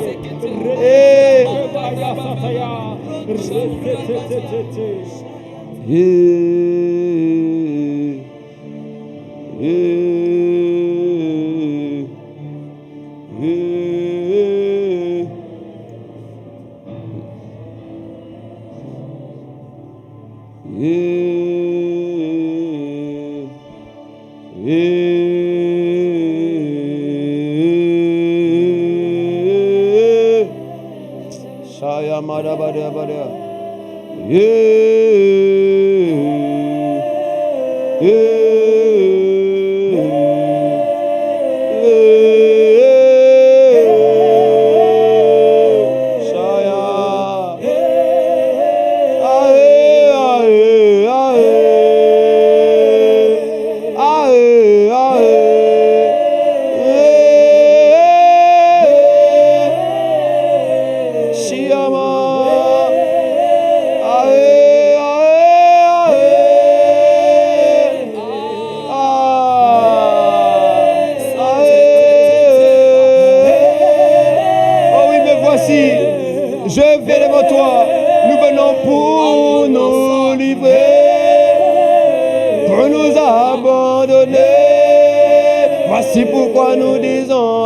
Voici pourquoi nous disons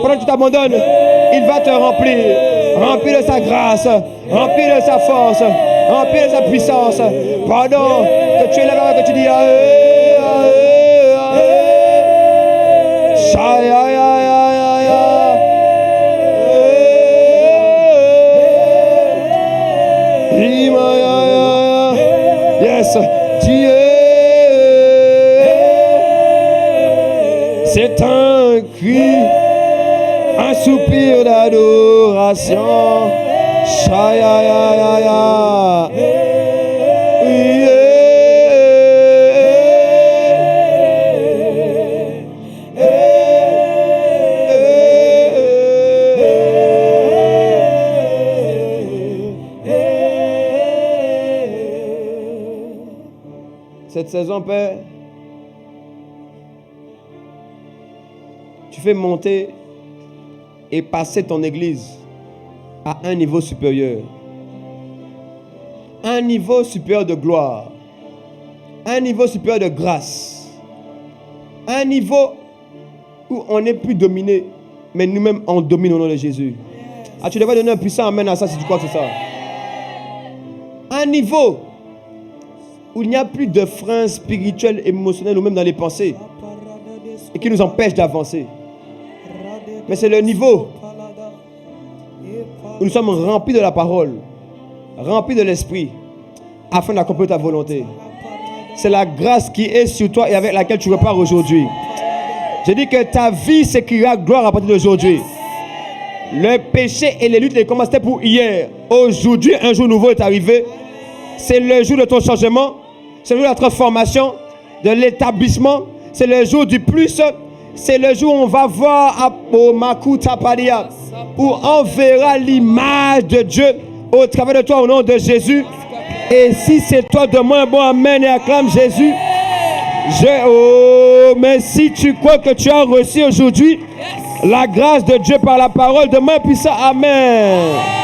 pendant que tu t'abandonnes, il va te remplir de sa grâce, remplir de sa force, remplir de sa puissance. Pendant que tu es là-bas, que tu dis yes, Dieu, c'est un cri, un soupir d'adoration. Cette saison, Père, tu fais monter et passer ton église à un niveau supérieur. Un niveau supérieur de gloire. Un niveau supérieur de grâce. Un niveau où on n'est plus dominé, mais nous-mêmes on domine au nom de Jésus. Ah, tu devrais donner un puissant amen à ça si tu crois que c'est ça. Un niveau où il n'y a plus de freins spirituels, émotionnels ou même dans les pensées et qui nous empêchent d'avancer. Mais c'est le niveau où nous sommes remplis de la parole, remplis de l'esprit, afin d'accomplir ta volonté. C'est la grâce qui est sur toi et avec laquelle tu repars aujourd'hui. Je dis que ta vie s'écrira gloire à partir d'aujourd'hui. Le péché et les luttes, les combats, c'était pour hier. Aujourd'hui, un jour nouveau est arrivé. C'est le jour de ton changement. C'est le jour de la transformation, de l'établissement. C'est le jour du plus. C'est le jour où on va voir où on verra l'image de Dieu au travers de toi au nom de Jésus. Et si c'est toi, donne-moi un bon amen et acclame Jésus. Mais si tu crois que tu as reçu aujourd'hui la grâce de Dieu par la parole, donne-moi un puissant amen.